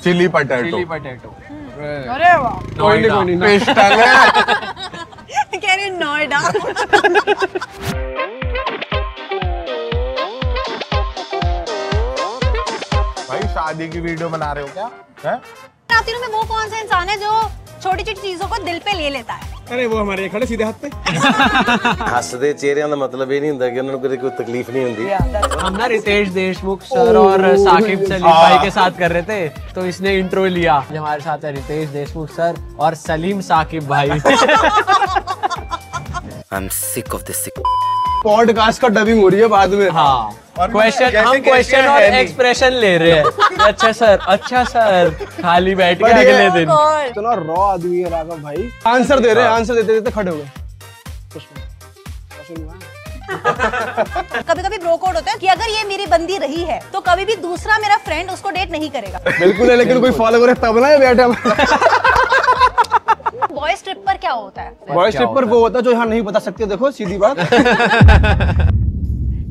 Chilli potato. Chilli potato. अरे वाह, कोई नहीं पिस्टल है। कह रही नोएडा। भाई शादी की वीडियो बना रहे हो क्या? हैं? में वो कौन सा इंसान है जो छोटी छोटी चीजों को दिल पे ले लेता है? अरे वो हमारे खड़े सीधे हाथ पे। हसदे चेहरिਆਂ ਦਾ मतलब ये नहीं ਹੁੰਦਾ कि उन्होंने कोई तकलीफ नहीं होती। हम ना रितेश देशमुख सर और साकिब सलीम भाई के साथ कर रहे थे, तो इसने इंट्रो लिया। हमारे साथ है रितेश देशमुख सर और सलीम साकिब भाई। I'm sick of this sick। Podcast का डबिंग हो रही है बाद में। हाँ, क्वेश्चन हम क्वेश्चन और एक्सप्रेशन ले रहे हैं। अच्छा सर खाली बैठ के अगले दिन। इतना रॉ आदमी है राघव भाई। आंसर दे रहे हैं, आंसर देते देते खड़े हो गए। कभी कभी ब्रो कोड होता है कि अगर ये मेरी बंदी रही है तो कभी भी दूसरा मेरा फ्रेंड उसको डेट नहीं करेगा। बिल्कुल है, लेकिन कोई फॉलो करे तब ना ये बैठा। बॉयज ट्रिप पर क्या होता है? बॉयज ट्रिप पर वो होता है जो यहाँ नहीं बता सकते। देखो सीधी बात।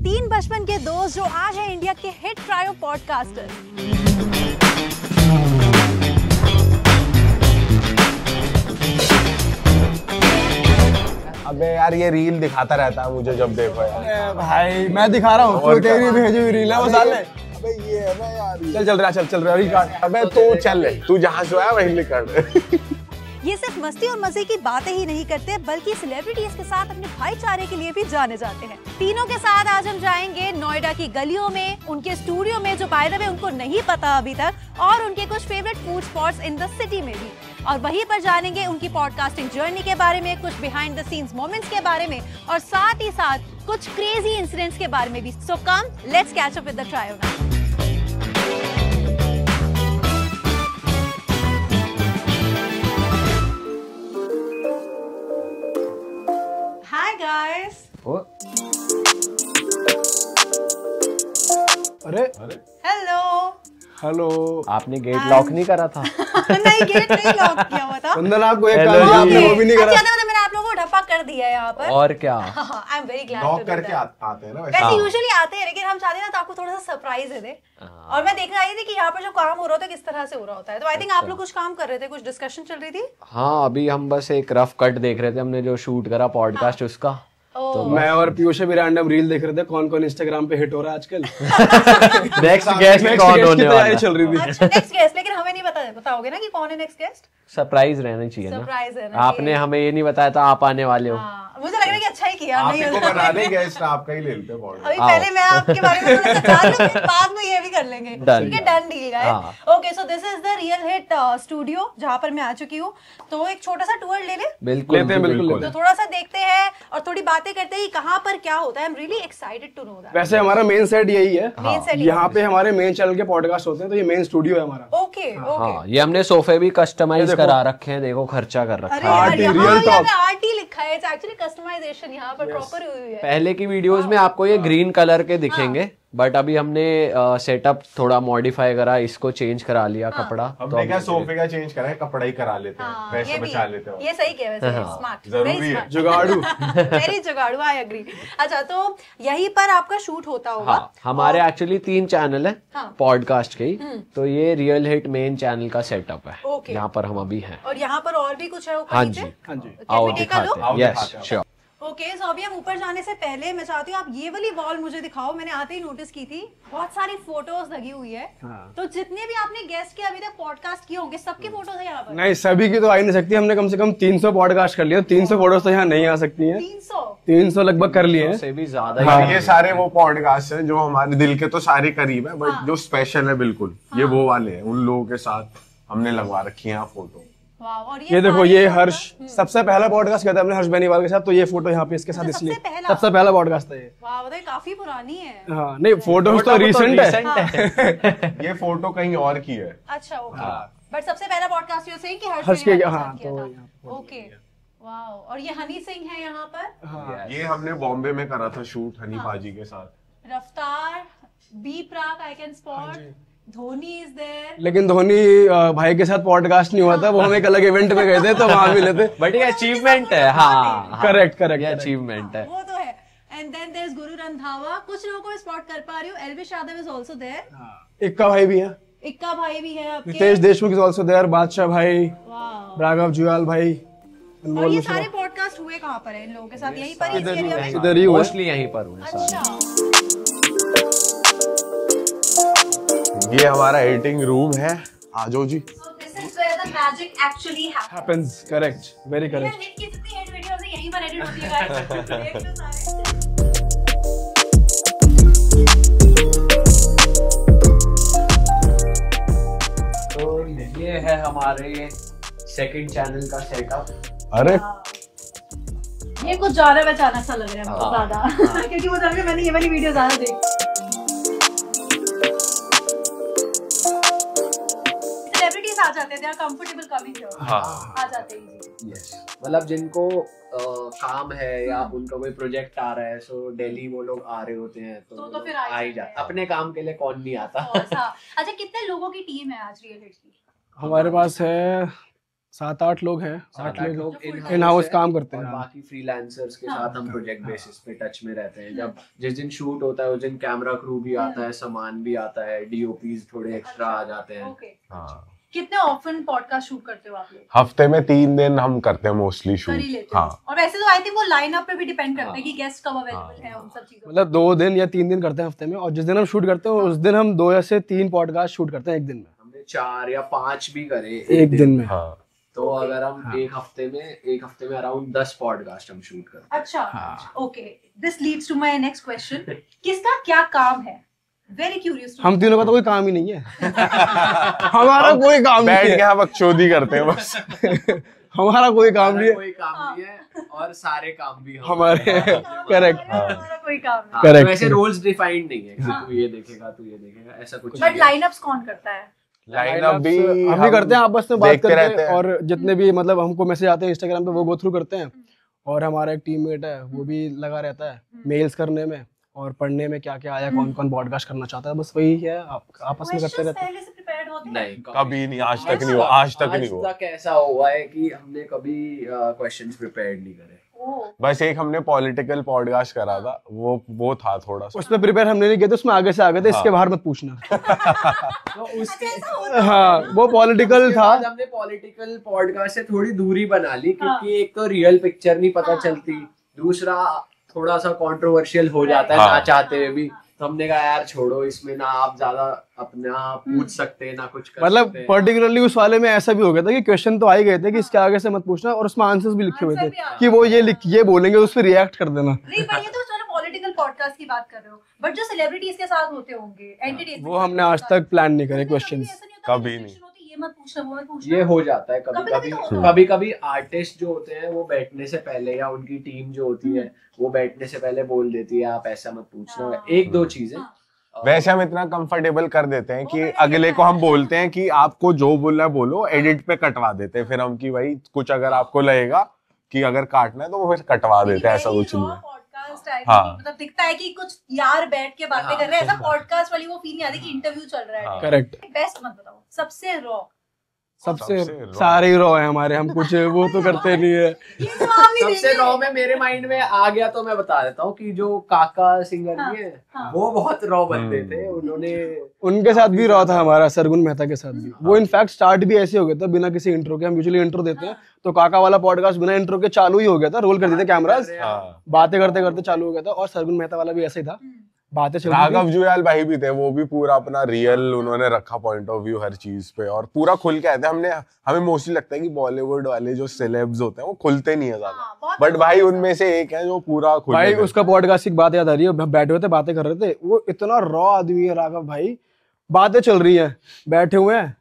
3 बचपन के दोस्त जो आज है इंडिया के हिट ट्रायो पॉडकास्टर। अबे यार ये रील दिखाता रहता है मुझे जब देखो यार। भाई मैं दिखा रहा हूँ, तू तेरी भेजी हुई रील है वो साले। अबे ये है ना यार। चल रहा रिकॉर्ड। अबे तू चल ले, तू जहाँ से आया वहीं निकल। ये सिर्फ मस्ती और मजे की बातें ही नहीं करते बल्कि सेलिब्रिटीज के साथ अपने भाईचारे के लिए भी जाने जाते हैं। तीनों के साथ आज हम जाएंगे नोएडा की गलियों में, उनके स्टूडियो में जो बाय द वे उनको नहीं पता अभी तक, और उनके कुछ favourite food spots in the city में भी। और वहीं पर जानेंगे उनकी पॉडकास्टिंग जर्नी के बारे में, कुछ बिहाइंड द सीन्स मोमेंट्स के बारे में, और साथ ही साथ कुछ क्रेजी इंसिडेंट्स के बारे में भी। So come let's catch up with the trio now. अरे हेलो। आपने गेट लॉक नहीं करा था? नहीं, गेट नहीं लॉक किया हुआ था। अंदर आपको एक काम आपने वो भी नहीं करा। मैंने आप लोगों को ढप्पा कर दिया है यहाँ पर। और क्या? I am very glad. Lock करके आते हैं ना वैसे यूजुअली आते हैं, लेकिन हम चाहते हैं ना तो आपको थोड़ा सा सरप्राइज दे दे। और मैं देखने आई थी कि यहाँ पर जो काम हो रहा होता है किस तरह से हो रहा होता है। तो आई थिंक आप लोग कुछ काम कर रहे थे, कुछ डिस्कशन चल रही थी। हाँ, अभी हम बस एक रफ कट देख रहे थे, हमने जो शूट करा पॉडकास्ट उसका। तो मैं और पीयूष भी रैंडम रील देख रहे थे कौन कौन इंस्टाग्राम पे हिट हो रहा है आजकल। नेक्स्ट गेस्ट कौन होने वाला है? चल रही थी। अच्छा, नेक्स्ट गेस्ट, लेकिन हमें नहीं बताओगे ना कि कौन है नेक्स्ट गेस्ट? सरप्राइज रहना चाहिए ना। सरप्राइज है ना। आपने हमें ये नहीं बताया था आप आने वाले हो। मुझे लग रहा है कि अच्छा ही किया। आपको बनाने गेस्ट आपका ही ले लेते हैं। अभी पहले मैं आपके बारे में थोड़ा सा जान लूं, फिर बाद में ये भी कर लेंगे। ठीक है, done deal guys. Okay, so this is the real hit studio जहाँ पर मैं आ चुकी हूँ। तो एक छोटा सा टूर ले ले। बिल्कुल बिल्कुल। तो थोड़ा सा देखते हैं और थोड़ी बातें करते हैं कहाँ पर क्या होता है। I am really excited to know that. वैसे हमारा मेन सेट यही है। मेन सेट यहाँ पे हमारे मेन चैनल के पॉडकास्ट होते हैं, तो ये मेन स्टूडियो है हमारा। Okay okay. हाँ, ये हमने सोफे भी कस्टमाइज करा रखे हैं, देखो खर्चा कर रखा है। आरटी लिखा है, इट्स एक्चुअली कस्टमाइजेशन यहाँ पर प्रॉपर हुई है। पहले की वीडियोस में आपको ये ग्रीन कलर के दिखेंगे, बट अभी हमने सेटअप थोड़ा मॉडिफाई करा, इसको चेंज करा लिया कपड़ा। हमने क्या सोफे का चेंज करा है, कपड़ा ही करा लेते हैं, पैसे बचा लेते हैं। ये सही कह वैसे, स्मार्ट, जरूरी है, जुगाड़ू। Very जुगाड़ू, I agree. अच्छा, तो यहीं पर आपका शूट होता होगा? हाँ, हमारे एक्चुअली 3 चैनल है पॉडकास्ट के ही, तो ये रियल हिट मेन चैनल का सेटअप है यहाँ पर हम अभी हैं। और यहाँ पर और भी कुछ है ऊपर? हाँ जी, आओ दिखाते हैं। Yes sure. ओके, सो अभी हम ऊपर जाने से पहले मैं चाहती हूँ आप ये वाली वॉल मुझे दिखाओ। मैंने आते ही नोटिस की थी, बहुत सारी फोटोज लगी हुई है। तो जितने भी आपने गेस्ट के अभी तक पॉडकास्ट किए होंगे, सबकी फोटोज है यहाँ पर? नहीं, सभी की तो आ ही नहीं सकती। हमने कम से कम 300 पॉडकास्ट कर लिया। 300 फोटोज तो यहाँ नहीं आ सकती है। 300 लगभग कर लिए से भी ज्यादा। ये सारे वो पॉडकास्ट हैं जो हमारे दिल के तो सारे करीब है, बट जो स्पेशल है बिल्कुल ये वो वाले हैं। उन लोगों के साथ हमने लगवा रखी है फोटो। और ये देखो, ये हर्ष सबसे पहला पॉडकास्ट किया था हमने हर्ष बेनीवाल के साथ, तो ये फोटो यहाँ पे इसके साथ इसलिए सबसे पहला पॉडकास्ट था ये। वाह, बताइए काफी पुरानी है। हाँ, नहीं फोटोज तो रिसेंट है। ये फोटो कहीं और की है। अच्छा, ओके। बट सबसे पहला पॉडकास्ट यूँ सही कि हर्ष के, हाँ तो ओके। वाह, और ये हनी सिंह है यहाँ पर। ये हमने बॉम्बे में करा था शूट हनी पाजी के साथ। Raftaar, B Praak, I can spot, Dhoni is there. लेकिन धोनी भाई के साथ पॉडकास्ट नहीं हुआ था, वो हम एक अलग इवेंट पे गए थे तो वहां मिले थे। बट ये अचीवमेंट है। हाँ, करेक्ट, ये अचीवमेंट है, वो तो है। And then there is Guru Randhawa. कुछ लोगों को स्पॉट कर पा रही हूँ, Elvish Yadav is also there. Ikka भाई भी है। इक्का भाई भी है आपके, Riteish Deshmukh is also there, Badshah भाई, वाह। राघव जुयाल भाई, और अनमोल ये मिश्रा। सारे पॉडकास्ट हुए कहाँ पर है इन लोगों के साथ? यहीं पर ही इस एरिया में? इधर ही हुआ। मोस्टली यहीं पर हुए सारे। अच्छा, ये हमारा एडिटिंग रूम है, आ जाओ जी। so this is where the magic actually happens. Happens, correct, very भैया, correct. हिट की जितनी हिट वीडियोस है यहीं पर एडिट होती है guys। देख लो सारे। तो ये है हमारे सेकंड चैनल का सेटअप। अरे ये कुछ ज्यादा बचाना सा लग रहा है बहुत हाँ। ज्यादा, क्योंकि वो तभी मैंने ये वाली वीडियो ज्यादा देखी। सेलिब्रिटीज आ जाते थे, कंफर्टेबल कमिंग हियर, हाँ। आ जाते हैं। यस, मतलब जिनको काम है या उनका कोई प्रोजेक्ट आ रहा है, सो दिल्ली वो लोग आ रहे होते हैं तो फिर आ ही जाते। अपने काम के लिए कौन नहीं आता। अच्छा, कितने लोगों की टीम है आज रियल हिट्स की? हमारे पास है 7-8 लोग हैं, 7-8 8 लोग लोग इन हाउस काम करते और हैं। बाकी फ्रीलांसर्स के हाँ। साथ हम प्रोजेक्ट बेसिस पे टच में रहते हैं। जब जिस दिन शूट होता है उस दिन कैमरा क्रू भी आता है, सामान भी आता है, डीओपीज थोड़े एक्स्ट्रा आ जाते हैं। ओके, हाँ, कितने ऑफन पॉडकास्ट शूट करते हो आप लोग? हफ्ते में 3 दिन हम करते हैं मोस्टली कर ही शूट। लेते हो। हाँ, और वैसे तो आई थिंक वो लाइनअप पे भी डिपेंड करता है कि गेस्ट कब अवेलेबल है, उन सब चीजों पे। मतलब 2 दिन या 3 दिन करते हैं हफ्ते में, और जिस दिन हम शूट करते हैं उस दिन हम 2 या से 3 पॉडकास्ट शूट करते हैं एक दिन में। हमने 4 या 5 भी करे एक दिन में। हाँ। तो अगर हम एक हफ्ते में अराउंड 10 पॉडकास्ट हम शूट करते हैं। अच्छा, okay, this leads to my next question. किसका क्या काम है? Very curious. हम तीनों का तो कोई काम ही नहीं है। हमारा कोई काम बैठ नहीं के है। हम बकचोदी करते हैं बस। हमारा कोई काम नहीं है। कोई काम नहीं है और सारे काम भी हमारे करेक्ट हमारा कोई काम नहीं। हाँ, Correct. तो ऐसे रोल्स डिफाइंड नहीं है कि तू ये देखेगा, तू ये देखेगा, ऐसा कुछ बट नहीं है। लाइनअप्स कौन करता है? लाइनअप भी हम ही करते हैं, आपस में बात देखते करते रहते हैं, हैं। और जितने भी मतलब हमको मैसेज आते हैं इंस्टाग्राम पे वो गो थ्रू करते हैं। और हमारा एक टीममेट है वो भी लगा रहता है मेल्स करने में और पढ़ने में, क्या क्या आया, कौन कौन पॉडकास्ट करना चाहता है, बस वही है, आपस में करते Questions रहते हैं। पहले से प्रिपेयर्ड होते हैं? नहीं, कभी नहीं, आज तक नहीं हुआ, आज तक नहीं हुआ। ऐसा हुआ है कि हमने कभी क्वेश्चंस प्रिपेयर्ड नहीं करे। ओह, बस एक हमने पॉलिटिकल पॉडकास्ट करा था, वो था थोड़ा सा। उसमें प्रिपेयर हमने नहीं किया था, उसमें आगे से आ गए थे, इसके बाहर मत पूछना। तो उसके ऐसा होता है? हाँ, वो पॉलिटिकल उसके था। बाद हमने पॉलिटिकल पॉडकास्ट से थोड़ी दूरी बना ली, क्योंकि एक तो रियल पिक्चर नहीं पता चलती, दूसरा थोड़ा सा कंट्रोवर्शियल हो जाता है ना चाहते हुए भी। तो हमने कहा यार छोड़ो, इसमें ना आप ज्यादा अपना पूछ सकते ना कुछ कर मतलब सकते। पर्टिकुलरली उस वाले में ऐसा भी हो गया था कि क्वेश्चन तो आ ही गए थे कि इसके आगे से मत पूछना, और उसमें आंसर्स भी लिखे हुए थे Answer भी आ कि वो ये बोलेंगे, उस पर रिएक्ट कर देना। नहीं, पर ये तो चलो पॉलिटिकल पॉडकास्ट की बात कर रहे हो, बट जो सेलिब्रिटीज के साथ होते होंगे एंटरटेनमेंट, वो हमने आज तक प्लान नहीं करे क्वेश्चंस। कभी नहीं। ये मत पूछना, वो मत पूछना। ये हो जाता है कभी कभी-कभी कभी। तो होता है। कभी कभी आर्टिस्ट जो होते हैं वो बैठने से पहले, या उनकी टीम जो होती है वो बैठने से पहले बोल देती है आप ऐसा मत पूछना। हाँ। 1-2 चीजें वैसे हम इतना कंफर्टेबल कर देते हैं कि अगले को हम बोलते हैं कि आपको जो बोलना है बोलो, एडिट पे कटवा देते हैं फिर हम कि भाई कुछ अगर आपको लगेगा कि अगर काटना है तो वो फिर कटवा देते हैं, ऐसा कुछ नहीं है। पॉडकास्ट है, हाँ। मतलब दिखता है कि कुछ यार बैठ के बातें कर रहे हैं, ऐसा पॉडकास्ट वाली वो फील नहीं आती कि इंटरव्यू चल रहा है। हाँ। करेक्ट। बेस्ट मत बताओ, सबसे रॉ। सबसे raw। सारे ही रॉ है हमारे, हम कुछ वो तो करते नहीं है। ये जवाब ही सबसे देंगे। रॉ में मेरे माइंड में आ गया तो मैं बता देता हूँ कि जो काका सिंगर नहीं है, हाँ। वो बहुत रॉ बंदे थे। उन्होंने उनके साथ भी रॉ था हमारा, सरगुन मेहता के साथ भी। वो इनफैक्ट स्टार्ट भी ऐसे हो गया था बिना किसी इंट्रो के। हम यूजुअली इंट्रो देते हैं, तो काका वाला पॉडकास्ट बिना इंट्रो के चालू ही हो गया था, रोल कर देते कैमरास, हाँ। बातें करते करते चालू हो गया था। और सरगुन मेहता वाला भी ऐसे ही था, बातें चल रही थी। राघव जुयाल भाई भी थे, वो भी पूरा अपना रियल उन्होंने रखा पॉइंट ऑफ व्यू हर चीज पे, और पूरा खुल के आए थे। हमें मोस्टली लगता है कि बॉलीवुड वाले जो सेलेब्स होते हैं वो खुलते नहीं है हाँ, ज्यादा, बहुत बट भाई उनमें से एक है जो पूरा खुल भाई उसका पॉडकास्ट की बात याद आ रही है, बैठे हुए थे बातें कर रहे थे, वो इतना रॉ आदमी है राघव भाई। बातें चल रही है, बैठे हुए हैं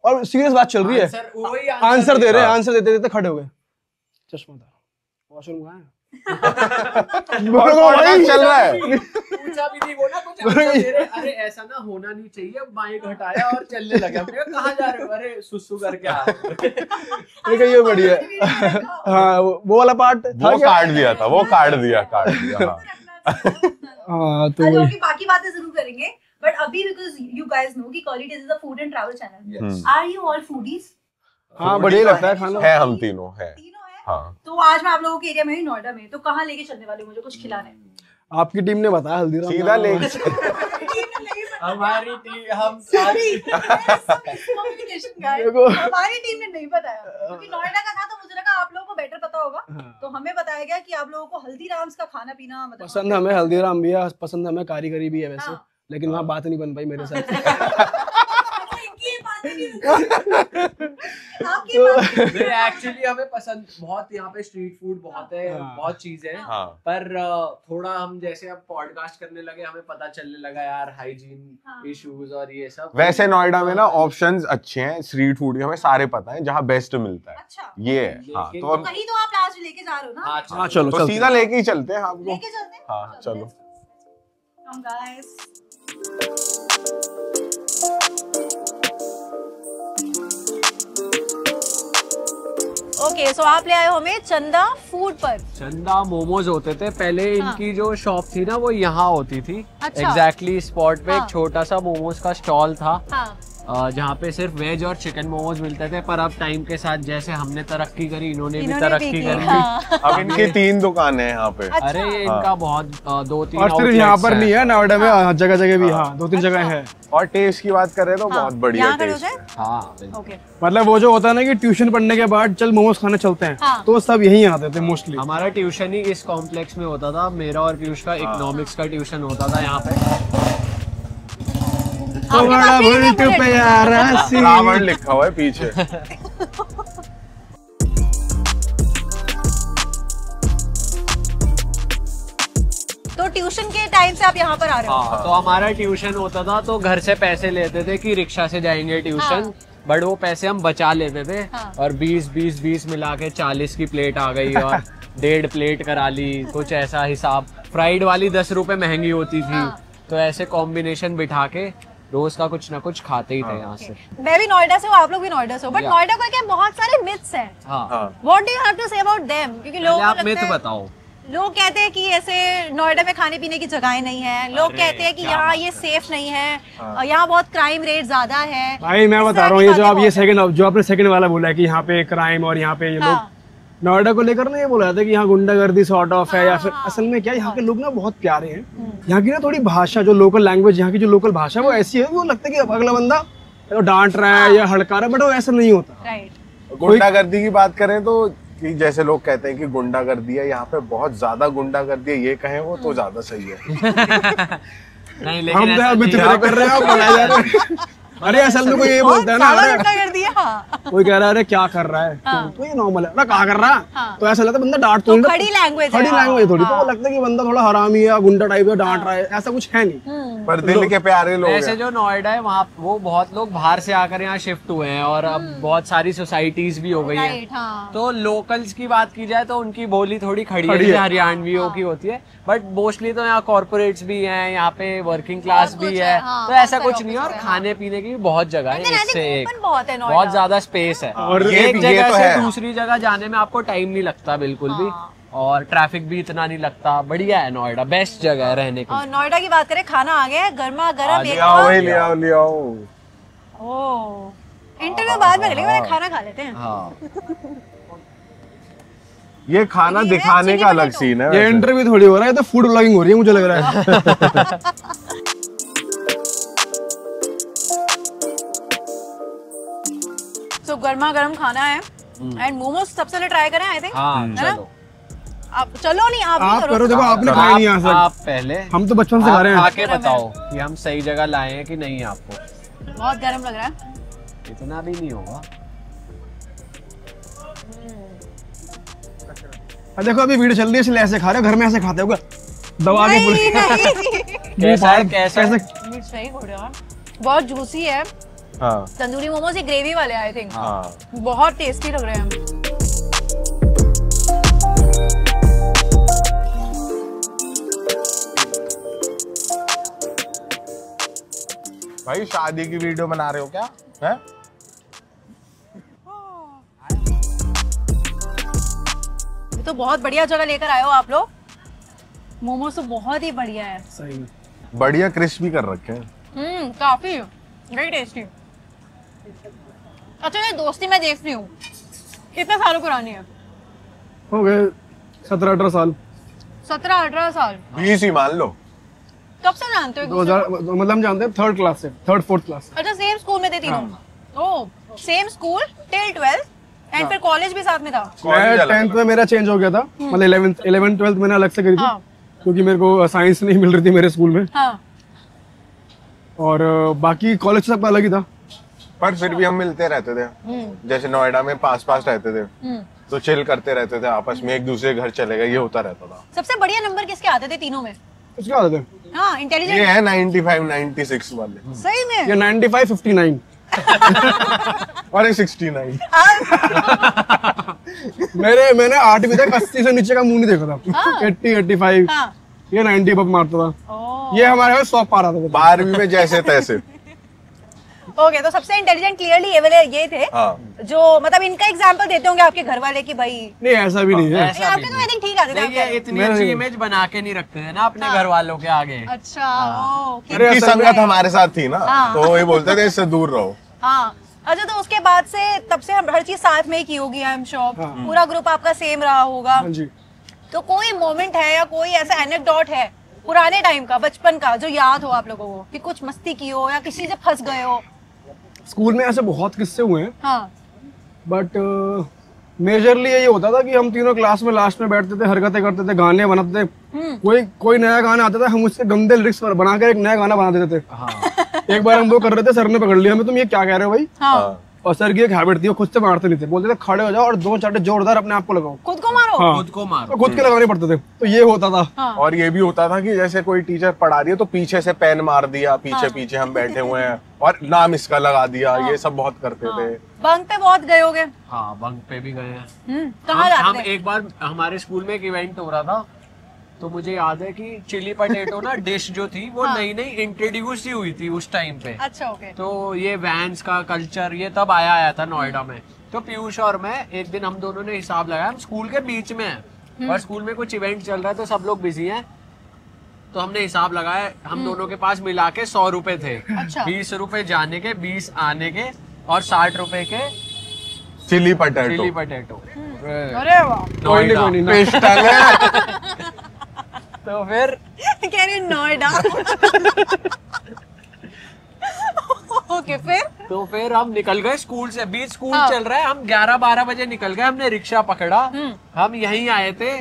और सीरियस बात चल रही है, आंसर दे रहे हैं, आंसर देते देते खड़े हो गए, चश्मा था, वॉशरूम कहाँ है, भाई चल रहा है। पूछा भी नहीं, वो ना कुछ आंसर दे रहे, अरे ऐसा ना होना नहीं चाहिए, माइक हटाया और चलने लगे। हमने कहा कहाँ जा रहे हो, अरे सुसु करके आ रहे हो। ये बढ़िया है। हाँ, वो वाला पार्ट था वो क्या? काट दिया था, वो काट दिया हाँ। हाँ, तो आज वही। की बाकी बातें जरूर करेंगे, बट अभी बिकॉज यू गाइस नो कि Curly Days is a food and travel channel, are you all foodies? हाँ, बढ़िया लगता है खाना। है हम तीनों है। तीनों है। हाँ। तो आज मैं आप लोगों के एरिया में ही, नोएडा में, तो कहाँ लेके चलने वाले हो मुझे कुछ खिलाने? आपकी टीम ने बताया हल्दीराम सीधा ले हमारी टीम हम हमारी टीम ने नहीं बताया क्योंकि नोएडा का था, तो मुझे लगा आप लोगों को बेटर पता होगा। तो हमें बताया गया कि आप लोगों को हल्दीराम्स का खाना पीना मतलब पसंद हमें हल्दीराम भी है, पसंद हमें कारीगरी भी है वैसे। हाँ। लेकिन वहाँ बात नहीं बन पाई मेरे साथ। एक्चुअली हमें पसंद बहुत, यहाँ पे स्ट्रीट फूड बहुत है, बहुत चीजें हैं। हाँ। पर थोड़ा हम जैसे अब पॉडकास्ट करने लगे, हमें पता चलने लगा यार हाइजीन इश्यूज और ये सब। वैसे नोएडा में ना ऑप्शंस अच्छे हैं स्ट्रीट फूड के, हमें सारे पता है जहाँ बेस्ट मिलता है। अच्छा ये है। हाँ, तो अब कहीं तो आप लास्ट लेके जा रहे हो ना? हाँ चलो तो सीधा लेके ही चलते हैं आपको। लेके चलते हैं। हाँ चलो। Come guys. ओके सो आप ले आए हो हमें चंदा फूड पर। चंदा मोमोज होते थे पहले। इनकी जो शॉप थी ना वो यहाँ होती थी। अच्छा। एग्जैक्टली स्पॉट पे हाँ। एक छोटा सा मोमोज का स्टॉल था। हाँ। जहाँ पे सिर्फ वेज और चिकन मोमोज मिलते थे। पर अब टाइम के साथ जैसे हमने तरक्की करी, इन्होंने भी तरक्की करी। हाँ। अब इनकी 3 दुकानें हैं यहाँ पे। अच्छा। अरे इनका बहुत 2-3 और सिर्फ यहाँ पर नहीं है, नोएडा में जगह जगह भी। हाँ 2-3 जगह है। और टेस्ट की बात करें तो बहुत बढ़िया यहाँ खड़े हो टेस्ट जाए? है। हाँ ओके। मतलब वो जो होता है ना कि ट्यूशन पढ़ने के बाद चल मोमोज खाने चलते हैं, हाँ। तो सब यहीं आते थे मोस्टली। हमारा ट्यूशन ही इस कॉम्प्लेक्स में होता था। मेरा और पीयूष का इकोनॉमिक्स का ट्यूशन होता था यहाँ पे। बड़ा बुलेट पे यार रावण लिखा हुआ है पीछे। तो ट्यूशन के टाइम से आप यहाँ पर आ रहे हो? हाँ, तो हमारा ट्यूशन होता था तो घर से पैसे लेते थे कि रिक्शा से जाएंगे ट्यूशन। बट वो पैसे हम बचा लेते थे। और 20 मिला के 40 की प्लेट आ गई और 1.5 प्लेट करा ली, कुछ ऐसा हिसाब। फ्राइड वाली 10 रुपए महंगी होती थी। तो ऐसे कॉम्बिनेशन बिठा के रोज का कुछ ना कुछ खाते ही थे यहाँ से। मैं भी नोएडा से हूँ, आप लोग भी नोएडा से हो, बट नोएडा को क्या बहुत सारे मिथ्स हैं। What do you have to say about them? क्योंकि लोग आप मिथ बताओ। लोग कहते हैं कि ऐसे नोएडा में खाने पीने की जगहें नहीं है। लोग कहते हैं कि यहाँ ये सेफ नहीं है, यहाँ बहुत क्राइम रेट ज्यादा है। भाई मैं बता रहा हूँ, ये जो आप ये सेकंड जो आपने सेकंड वाला बोला है कि यहाँ पे क्राइम और यहाँ पे ये लोग नोएडा को लेकर ना ये बोल रहे थे कि यहाँ गुंडागर्दी सॉर्ट ऑफ है, या फिर असल में क्या यहाँ के लोग ना बहुत प्यारे हैं। यहाँ की ना थोड़ी भाषा, जो लोकल लैंग्वेज, यहाँ की जो लोकल भाषा वो ऐसी है, वो लगता है कि अगला बंदा तो डांट रहा है या हड़का रहा है, बट वो ऐसा नहीं होता। राइट। गुंडागर्दी की बात करें तो कि जैसे लोग कहते हैं कि गुंडागर्दी है, यहाँ पे बहुत ज्यादा गुंडागर्दी है, ये कहें वो तो ज्यादा सही है। नहीं हम लेकिन तो अभी कर रहे हैं, आप बनाए जा रहे हैं। अरे असल में कोई ये बोलता है ना, कर दिया। कोई कह रहा है अरे क्या कर रहा है, तो ये नॉर्मल है ना, क्या कर रहा है, तो ऐसा लगता है बंदा डांट तो खड़ी लैंग्वेज थोड़ी, तो वो लगता है कि बंदा थोड़ा हरामी या गुंडा टाइप है, डांट रहा है, ऐसा कुछ है नहीं। पर दिल के प्यारे लोग ऐसे जो नोएडा है वहाँ वो बहुत लोग बाहर से आकर यहाँ शिफ्ट हुए हैं और अब बहुत सारी सोसाइटीज भी हो गई हैं। तो लोकल्स की बात की जाए तो उनकी बोली थोड़ी खड़ी है, जैसे हरियाणवियों की होती है। बट मोस्टली तो यहाँ कॉर्पोरेट्स भी हैं, यहाँ पे वर्किंग क्लास भी है। तो ऐसा कुछ नहीं है। और खाने पीने की भी बहुत जगह है, एक से एक बहुत ज्यादा स्पेस है। और एक जगह से दूसरी जगह जाने में आपको टाइम नहीं लगता बिल्कुल भी, और ट्रैफिक भी इतना नहीं लगता। बढ़िया है नोएडा, बेस्ट जगह है रहने की। और नोएडा की बात करें, खाना आ गया है गर्मा गर्म। ले आओ। इंटरव्यू बाद में करेंगे, पहले खाना खा लेते हैं। हाँ ये खाना दिखाने का अलग सीन है। ये इंटरव्यू थोड़ी हो रहा है, ये तो फूड ब्लॉगिंग हो रही है मुझे लग रहा है। तो गर्मा गर्म खाना है एंड मोमोज सबसे पहले ट्राई करें आई थिंक। हाँ चलो। आप चलो नहीं, आप आप करो, देखो आपने खाया नहीं आज आप तक, पहले हम तो बचपन से खा रहे हैं। आके बताओ कि हम सही जगह लाए हैं कि नहीं। आपको बहुत गर्म लग रहा है। इतना भी नहीं होगा। देखो अभी वीडियो चल रही है इसलिए ऐसे खा रहे हो, घर में ऐसे खाते होगा दबा के पूरे। कैसा है कैसा है? सही बोल रहे हो, बहुत जूसी है। हाँ। तंदूरी मोमोज, ये ग्रेवी वाले आई थिंक। हाँ। बहुत टेस्टी लग रहे हैं। भाई शादी की वीडियो बना रहे हो क्या है? ये तो बहुत बढ़िया जगह लेकर आए हो आप लोग। मोमोज तो बहुत ही बढ़िया है। सही बढ़िया क्रिस्पी कर रखे हैं। काफी वेरी टेस्टी। अच्छा ये दोस्ती मैं देख रही हूँ कितने सालों पुरानी है? हो गए 17-18 साल। 17-18 साल। 20 ही मान लो। कब से जानते हो? 2000 मतलब हम जानते हैं 3rd क्लास से, 3rd 4th क्लास से। अच्छा, सेम स्कूल में थे तीनों? Oh, same school till 12th and फिर कॉलेज भी साथ में था? मैं 10th में मेरा चेंज हो गया था, मतलब 11th 12th मैंने अलग से करी थी, क्योंकि मेरे को साइंस नहीं मिल रही थी मेरे स्कूल में। हाँ। और बाकी कॉलेज सबका अलग ही था, पर फिर भी हम मिलते रहते थे। जैसे नोएडा में पास रहते थे, तो चिल करते रहते थे आपस में, एक दूसरे के घर चले गए, ये होता रहता था। सबसे बढ़िया नंबर किसके आते थे तीनों में? उसके आते थे हाँ, इंटेलिजेंट। ये है 95 96 वाले। सही में? ये 95 59 और ये 69। मैंने 8वीं तक 80 से नीचे का मुंह नहीं देखा था। 80 85 हाँ। ये 90 पर मारता था। ओह। ये हमारे यहाँ 100 पार आता था। 12वीं में जैसे तैसे। ओके, तो सबसे इंटेलिजेंट क्लियरली ये वाले ये थे, जो मतलब इनका एग्जांपल देते होंगे आपके घर वाले कि भाई नहीं ऐसा भी नहीं है। आपके तो आई थिंक ठीक आते थे ये आपके। इतनी अच्छी इमेज बना के नहीं रखते हैं ना अपने घर वालों के आगे। अच्छा, ओह, उनकी संगत हमारे साथ थी ना, तो ये बोलते थे इससे दूर रहो। हाँ। अच्छा, तो उसके बाद से तब से हम हर चीज साथ में ही की होगी, आई एम श्योर। पूरा ग्रुप आपका सेम रहा होगा। हाँ जी। तो कोई मोमेंट है या कोई ऐसा एनेक्डोट है पुराने टाइम का, बचपन का, जो याद हो आप लोगों को कि कुछ मस्ती की हो या किसी से फंस गए हो? स्कूल में ऐसे बहुत किस्से हुए हैं, हाँ। बट मेजरली यही होता था कि हम तीनों क्लास में लास्ट में बैठते थे, हरकतें करते थे, गाने बनाते थे। कोई नया गाना आता था, हम उससे गंदे लिरिक्स पर बनाकर एक नया गाना बना देते थे। एक बार हम वो कर रहे थे, सर ने पकड़ लिया हमें, तुम ये क्या कह रहे हो भाई? हाँ। और सर की एक हैबिट थी, वो खुद से मारते नहीं थे, बोलते थे खड़े हो जाओ और 2 चाटे जोरदार अपने आप को लगाओ। खुद को मारो? हाँ। खुद को मारो। तो खुद के लगाने पड़ते थे, तो ये होता था। हाँ। और ये भी होता था कि जैसे कोई टीचर पढ़ा रही है तो पीछे से पेन मार दिया, पीछे पीछे हम बैठे हुए हैं और नाम इसका लगा दिया, ये सब बहुत करते थे। बंक पे बहुत गए होगे? हाँ, बंक पे भी गए हैं। कहाँ हम जाते थे? एक बार हमारे स्कूल में एक इवेंट हो रहा था, तो मुझे याद है कि चिली पटेटो ना डिश जो थी वो नई नई इंट्रोड्यूस ही हुई थी उस टाइम पे। अच्छा, ओके। तो ये वैन्स का कल्चर ये तब आया था नोएडा में। तो पीयूष और मैं एक दिन हम दोनों ने हिसाब लगाया, हम स्कूल के बीच में हैं और स्कूल में कुछ इवेंट चल रहा है तो सब लोग बिजी हैं, तो हमने हिसाब लगाया, हम दोनों के पास मिला के 100 रुपए थे। अच्छा। 20 रुपए जाने के, 20 आने के और 60 रुपए के चिली चिली पटेटो। पटेटो। अरे वाह। कोई नहीं पिस्टल है। तो फिर कह रही नोएडा। ओके, फिर हम निकल गए स्कूल से, बीच स्कूल हाँ। चल रहा है, हम 11-12 बजे निकल गए, हमने रिक्शा पकड़ा, हम यहीं आए थे,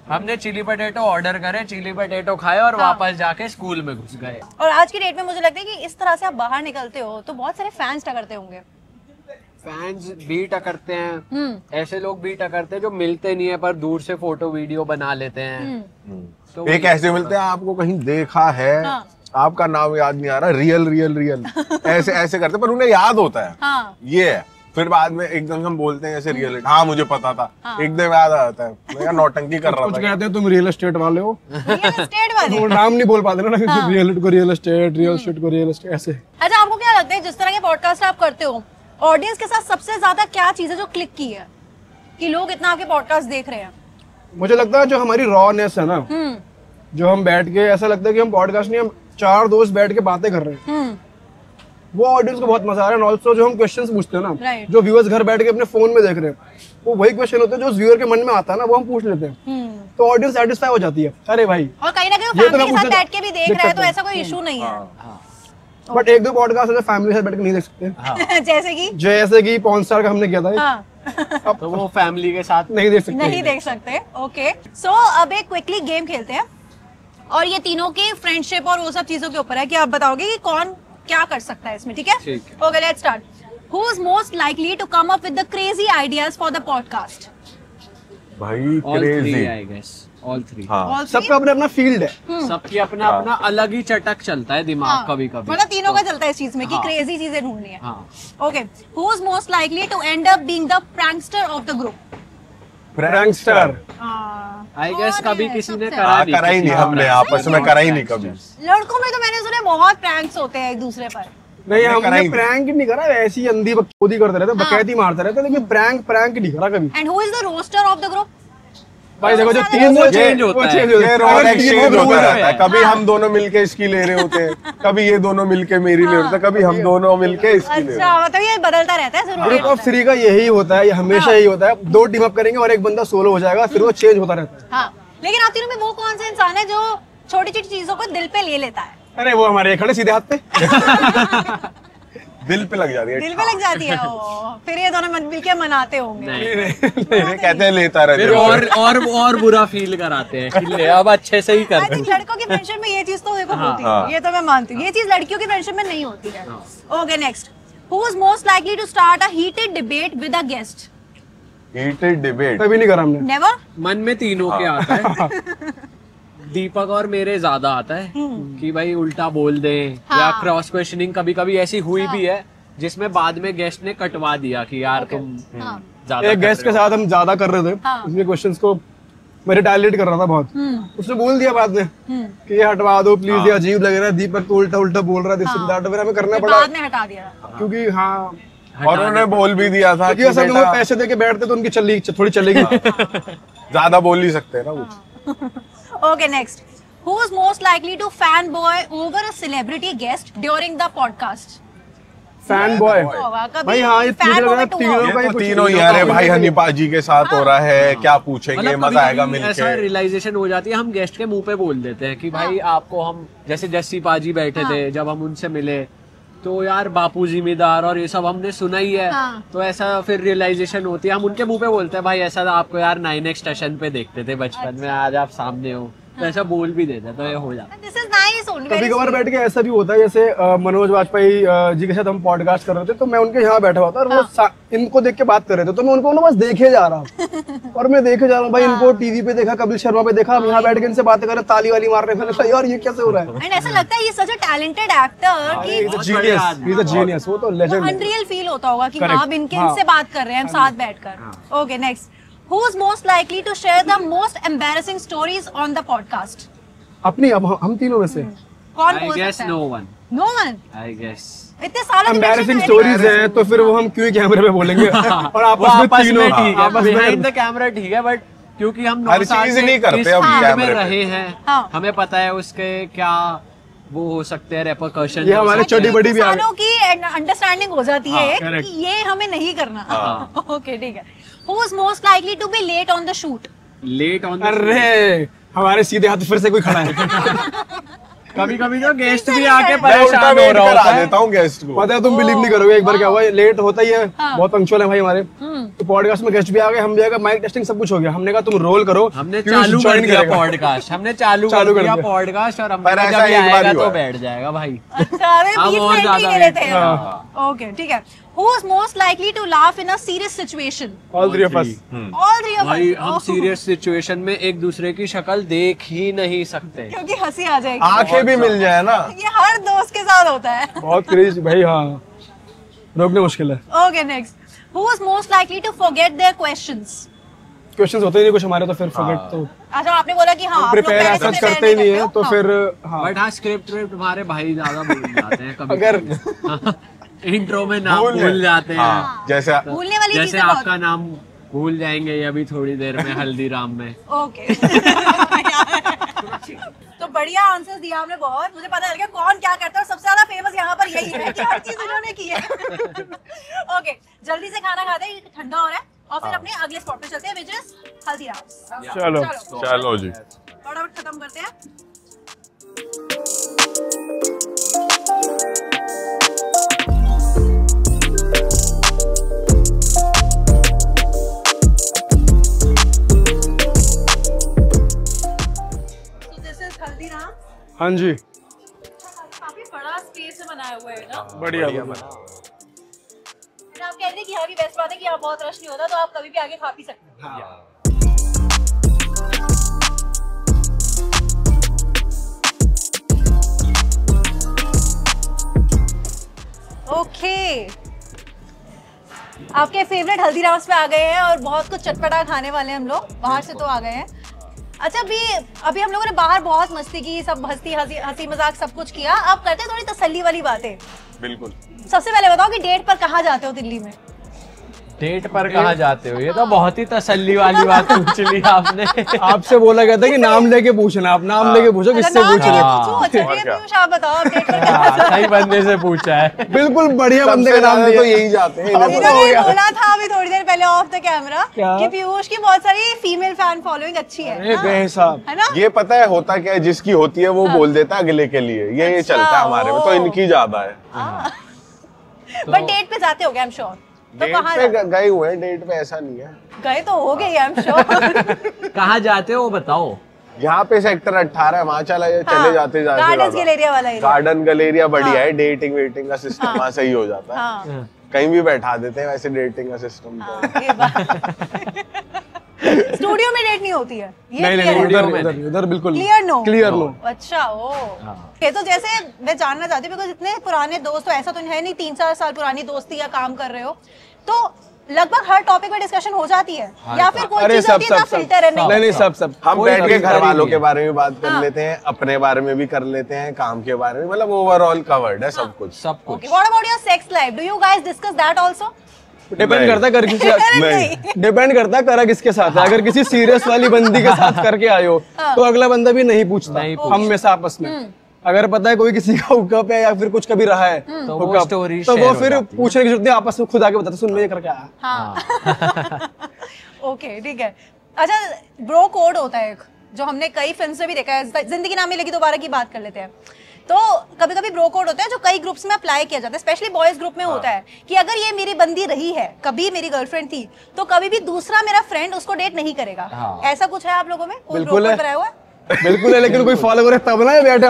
हमने चिली पटेटो ऑर्डर करे, चिली पटेटो खाए और वापस जाके स्कूल में घुस गए। और आज की डेट में मुझे लगता है कि इस तरह से आप बाहर निकलते हो तो बहुत सारे फैंस टकरते होंगे। फैंस भी टकरते हैं, ऐसे लोग भी टकरते हैं जो मिलते नहीं है पर दूर से फोटो वीडियो बना लेते हैं। तो एक ऐसे मिलते हैं आपको कहीं देखा है, आपका नाम याद नहीं आ रहा, रियल ऐसे ऐसे करते, पर उन्हें याद होता है। हाँ। ये है, फिर बाद में एकदम हम बोलते हैं जैसे रियल, हाँ मुझे पता था, एकदम याद आ जाता है, मैं यार नौटंकी कर रहा कुछ था। कहते हैं तुम रियल एस्टेट वाले हो, रियल एस्टेट वाले। वो नाम नहीं बोल पाते ना, रियल को रियल एस्टेट, रियल एस्टेट को रियल एस्टेट, ऐसे। अच्छा, आपको क्या लगता है जिस तरह के पॉडकास्ट आप करते हो, ऑडियंस के साथ सबसे ज्यादा क्या चीज है जो क्लिक की है कि लोग इतना आपके पॉडकास्ट देख रहे हैं? मुझे लगता है जो हमारी रॉनेस है ना, जो हम बैठ के ऐसा लगता है कि हम पॉडकास्ट नहीं, हम 4 दोस्त बैठ के बातें कर रहे हैं, वो ऑडियंस को बहुत मजा आ रहा है। ऑल्सो जो हम क्वेश्चंस पूछते हैं ना, Right. जो व्यूअर्स घर बैठ के अपने फोन में देख रहे हैं, वो वही क्वेश्चन होते हैं जो व्यूअर के मन में आता है ना, वो हम पूछ लेते हैं, तो ऑडियंस सेटिस्फाई हो जाती है, अरे भाई। और कहीं ना कहीं ये तो फैमिली मैं के साथ पूछना- बैठ के भी देख रहा है तो ऐसा कोई इशू नहीं है। बट 1-2 पॉडकास्ट है फैमिली के साथ बैठ के नहीं देख सकते, जैसे कि पॉन स्टार का हमने किया था, हाँ, तो वो फैमिली के साथ नहीं देख सकते। नहीं देख सकते। ओके, सो अब एक क्विकली गेम खेलते हैं और ये तीनों की फ्रेंडशिप और वो सब चीजों के ऊपर है कि आप बताओगे कि कौन क्या कर सकता है इसमें, ठीक है? ठीक है। Okay, let's start. Who is most likely to come up with the crazy ideas for the podcast? भाई all three, crazy. I guess. All three. हाँ, सबका अपना अपना फील्ड है, सबकी अपना अपना अलग ही चटक चलता है दिमाग कभी कभी। मतलब तीनों का चलता है इस चीज में कि हाँ। क्रेजी चीजें ढूंढनी है। हाँ। Okay, who is most likely to end up being the prankster of the group? Prankster. I guess कौन कभी है किसी ने सबसे? करा नहीं, करा ही नहीं हमने, आपस में करा ही नहीं कभी। लड़कों में तो मैंने सुने बहुत प्रैंक्स होते हैं एक दूसरे पर। नहीं, हमने करा हमने ही नहीं। प्रैंक नहीं करा, ऐसी अंधी बकचोदी करते रहते, बकैती मारते रहते, लेकिन प्रैंक नहीं करा कभी। And who is the roaster of the group? भाई देखो जो सबसे 3 वो वो change होता है। ये रोल अगर एक्सचेंज तीनों होता रूल रहता है, है। कभी हम दोनों मिलके इसकी ले रहे होते हैं, कभी ये दोनों मिलके मेरी ले रहे होते हैं, कभी हम दोनों मिलके इसकी ले रहे होते हैं। अच्छा, मतलब ये बदलता रहता है जरूर। ग्रुप ऑफ 3 का यही होता है, ये हमेशा यही होता है, 2 टीम अप करेंगे और एक बंदा सोलो हो जाएगा, फिर वो चेंज होता रहता है। हाँ, लेकिन आप तीनों में वो कौन सा इंसान है जो छोटी छोटी चीजों को दिल पे ले लेता है। अरे वो हमारे खड़े सीधे हाथ पे दिल पे लग जाती है, दिल पे लग जाती है वो, फिर ये दोनों मिलके मनाते होंगे। कहते हैं लेता रहते फिर और बुरा फील कराते हैं कि ले अब अच्छे से ही कर रहे हैं। लड़कों की फ्रेंडशिप में ये चीज तो देखो होती है, ये तो मैं मानती हूँ, ये चीज लड़कियों की फ्रेंडशिप में नहीं होती है। Okay next, who is most likely to start a heated debate with a guest? Heated debate कभी नहीं करा हमने। नेवर। मन में तीनों के आता है। दीपक और मेरे ज्यादा आता है कि भाई उल्टा बोल दे या क्रॉस क्वेश्चनिंग कभी कभी ऐसी हुई भी है जिसमें बाद में गेस्ट ने कटवा दिया कि यार तुम ज्यादा एक गेस्ट के साथ हम ज्यादा कर रहे थे, उसमें क्वेश्चंस को मैं रिटालिएट कर रहा था बहुत, उसने बोल दिया बाद में कि ये हटवा दो प्लीज, ये अजीब लग रहा है, दीपक तो उल्टा उल्टा बोल रहा है, फिर हमें करना पड़ा बाद में हटा दिया क्योंकि हाँ, और उन्होंने बोल भी दिया था कि असल में वो पैसे देके बैठते तो उनकी थोड़ी चलेगी। ज्यादा बोल नहीं सकते ना कुछ। Okay, next. Who is most likely to fanboy over a celebrity guest during the podcast? Fan boy भाई, हाँ ये तीनों का ही तीनों ही, अरे भाई हनी पाजी के साथ हो रहा है, क्या पूछेंगे, मजा आएगा मिलके। ऐसा रियलाइजेशन हो जाती है, हम गेस्ट के मुंह पे बोल देते हैं कि भाई आपको हम, जैसे जस्सी पाजी बैठे थे जब हम उनसे मिले तो यार बापू जिम्मेदार और ये सब हमने सुना ही है, तो ऐसा फिर रियलाइजेशन होती है, हम उनके मुंह पे बोलते हैं भाई ऐसा आपको यार 9X स्टेशन पे देखते थे बचपन में, आज आप सामने हो, तो ऐसा बोल भी देते, तो ये हो जाता है। This is nice only. कभी कभार बैठ के ऐसा भी होता है, जैसे मनोज वाजपेयी जी के साथ हम पॉडकास्ट कर रहे थे तो मैं उनके यहाँ बैठा हुआ था और वो इनको देख के बात कर रहे थे, तो मैं उनको ना बस देखे जा रहा हूँ और मैं देखे जा रहा हूँ भाई, इनको टीवी पे देखा, कपिल शर्मा पे देखा, हम यहाँ बैठ के इनसे बातें कर रहे, ताली वाली मार रहे थे, यार ये कैसे हो रहा है। And ऐसा लगता है ये सच a talented actor कि जीनियस, वो तो लेजेंड है। अनरियल फील होता होगा कि हाँ अब इनसे बात कर रहे हैं हम साथ बैठकर। Okay next, who is most likely to share the most embarrassing stories on the podcast? अपनी, अब हम तीनों में से कौन I बोल guess सकता है? no one. No one. I guess. इतने सालों एम्बैरेसिंग स्टोरीज हैं तो फिर वो हम क्यों कैमरे पे बोलेंगे, और आपस में तीनों ठीक है, बिहाइंड द कैमरा ठीक है, बट क्योंकि हम 9 साल नहीं करते इस अब फील्ड में कैमरे पे। रहे हैं, हमें पता है उसके क्या वो हो सकते हैं रेपरकशन। ये हमारे छोटी बड़ी भी आ सालों की अंडरस्टैंडिंग हो जाती है कि ये हमें नहीं करना। ओके ठीक है, who is most likely to be late on the shoot? Late on, अरे हमारे सीधे हाथ फिर से कोई खड़ा है। कभी कभी तो गेस्ट भी आके मैं उल्टा परेशान हो वेट रहा करा होता है। देता हूँ गेस्ट को। पता है तुम बिलीव नहीं करोगे, एक बार क्या हुआ, लेट होता ही है, बहुत पंक्चुअल है भाई हमारे, तो पॉडकास्ट में गेस्ट भी आ गए, हम भी आ गए, माइक टेस्टिंग सब कुछ हो गया, हमने कहा तुम रोल करो, हमने चालू कर दिया पॉडकास्ट, हमने चालू कर दिया पॉडकास्ट और हमने जब ये आएगा तो बैठ जाएगा भाई। अच्छा अरे हम बीच और में ज्यादा ले लेते हैं। ओके ठीक है, who is most likely to laugh in a serious situation? All three of us. All three of भाई us. हम सीरियस सिचुएशन में एक दूसरे की शक्ल देख ही नहीं सकते। क्योंकि हंसी आ जाएगी, आंखें भी मिल जाए ना, ये हर दोस्त के साथ होता है। बहुत क्रेज भाई, हाँ रोकना मुश्किल है। Okay next, who is most likely to forget their questions? Questions होते ही नहीं कुछ हमारे, तो फिर फॉरगेट तो अच्छा आपने बोला कि हाँ आप लोग प्रिपेयर पहले से सच prepare करते ही नहीं है, करते तो हो। फिर हाँ बट हाँ स्क्रिप्ट हमारे भाई ज्यादा भूल जाते हैं कभी अगर इंट्रो में नाम भूल जाते हैं, जैसे भूलने वाली जैसे चीजें बहुत। आपका नाम भूल जाएंगे ये अभी थोड़ी देर में हल्दीराम में। ओके तो बढ़िया आंसर्स दिया आपने बहुत, मुझे पता चल गया कौन क्या करता है और सबसे ज्यादा फेमस यहाँ पर यही है कि हर चीज इन्होंने की है। ओके जल्दी से खाना खाते हैं, ठंडा हो रहा है, और फिर अपने अगले स्पॉट पे चलते हैं, which is हल्दीराम्स। चलो चलो जी, फटाफट खत्म करते हैं। So this is Haldiram. हाँ जी काफी बड़ा स्पेस में बनाया हुआ है ना। बढ़िया आप कह रहे थे कि यहाँ की बेस्ट बात है कि यहाँ बहुत रश नहीं होता, तो आप कभी भी आगे खा पी सकते हैं। ओके आपके फेवरेट हल्दीराम्स पे आ गए हैं और बहुत कुछ चटपटा खाने वाले हैं हम लोग, बाहर से तो आ गए हैं। अच्छा अभी हम लोगों ने बाहर बहुत मस्ती की, सब हंसी मजाक सब कुछ किया, अब करते हैं थोड़ी तसल्ली वाली बातें। बिल्कुल। सबसे पहले बताओ कि डेट पर कहाँ जाते हो दिल्ली में? डेट पर कहाँ जाते हो? ये तो बहुत ही तसल्ली वाली बात पूछ ली आपने। आपसे बोला गया था कि नाम लेके पूछना, आप नाम लेके पूछो किससे पूछ रहे हो। आप बताओ आप डेट पर कहाँ जाते हो? सही बंदे से पूछा है। बिल्कुल बढ़िया बंदे का नाम तो दिया। यही जाते हैं। इन्होंने बोला था अभी थोड़ी देर पहले ऑफ द कैमरा क्या? कि पीयूष की बहुत सारी फीमेल फैन फॉलोइंग अच्छी है। अरे बेहिसाब। है ना? ये पता है होता क्या है, जिसकी होती है वो बोल देता है अगले के लिए, ये चलता है हमारे में, तो इनकी ज्यादा है। बट डेट पे जाते हो, आई एम श्योर। तो डेट कहाँ पे गए हुए हैं, डेट पे ऐसा नहीं है। गए तो हो गए, आई एम श्योर। कहाँ जाते हो वो बताओ। यहाँ पे सेक्टर 18 है, वहाँ चले जाते गार्डन्स गैलेरिया वाला एरिया। गार्डन गैलेरिया बढ़िया है, डेटिंग वेटिंग का सिस्टम वहाँ सही हो जाता है। हाँ कहीं भी बैठा देते हैं वैसे डेटिंग का सिस्टम तो। ये बात स्टूडियो में डेट नहीं होती है, ये नहीं clear है। उधर बिल्कुल क्लियर नो। Clear no. अच्छा ओ ये तो जैसे मैं जानना चाहती हूँ, बिकॉज इतने पुराने दोस्त तो ऐसा तो है नहीं 3-4 साल पुरानी दोस्ती या काम कर रहे हो, तो लगभग हर टॉपिक पे डिस्कशन हो जाती है या फिर कोई अरे चीज सब होती है ना सब फिल्टर है? नहीं सब हम बैठ के घर वालों के है। बारे में बात कर लेते हैं, अपने बारे में भी कर लेते हैं, काम के बारे में, मतलब ओवरऑल कवर्ड है सब कुछ। सब कुछ। What about your sex life? Do you guys discuss that also? Depend करता है कर किसी नहीं। डिपेंड करता है करा किसके साथ है। अगर किसी सीरियस वाली बंदी के साथ करके आए हो तो अगला बंदा भी नहीं पूछता हम में से आपस में। अगर पता है कोई किसी का हुकअप है या फिर कुछ कभी रहा है तो वो hookup, story तो share वो हो फिर जाती है। पूछने की जरूरत नहीं, आपस में खुद आके बताते सुन मैं ये करके आया। हाँ ओके ठीक है। अच्छा ब्रो कोड होता है एक, जो हमने कई फिल्म से भी देखा है, जिंदगी ना मिलेगी दोबारा की बात कर लेते हैं। तो कभी कभी ब्रो कोड होता है जो कई ग्रुप्स में अप्लाई किया जाता है, स्पेशली बॉयज ग्रुप में होता है कि अगर ये मेरी बंदी रही है, कभी मेरी गर्लफ्रेंड थी, तो कभी भी दूसरा मेरा फ्रेंड उसको डेट नहीं करेगा। ऐसा कुछ है आप लोगों में? कोई बिल्कुल ब्रो है। कोड बनाया हुआ है? बिल्कुल है, लेकिन कोई फॉलो करे तब ना बैठे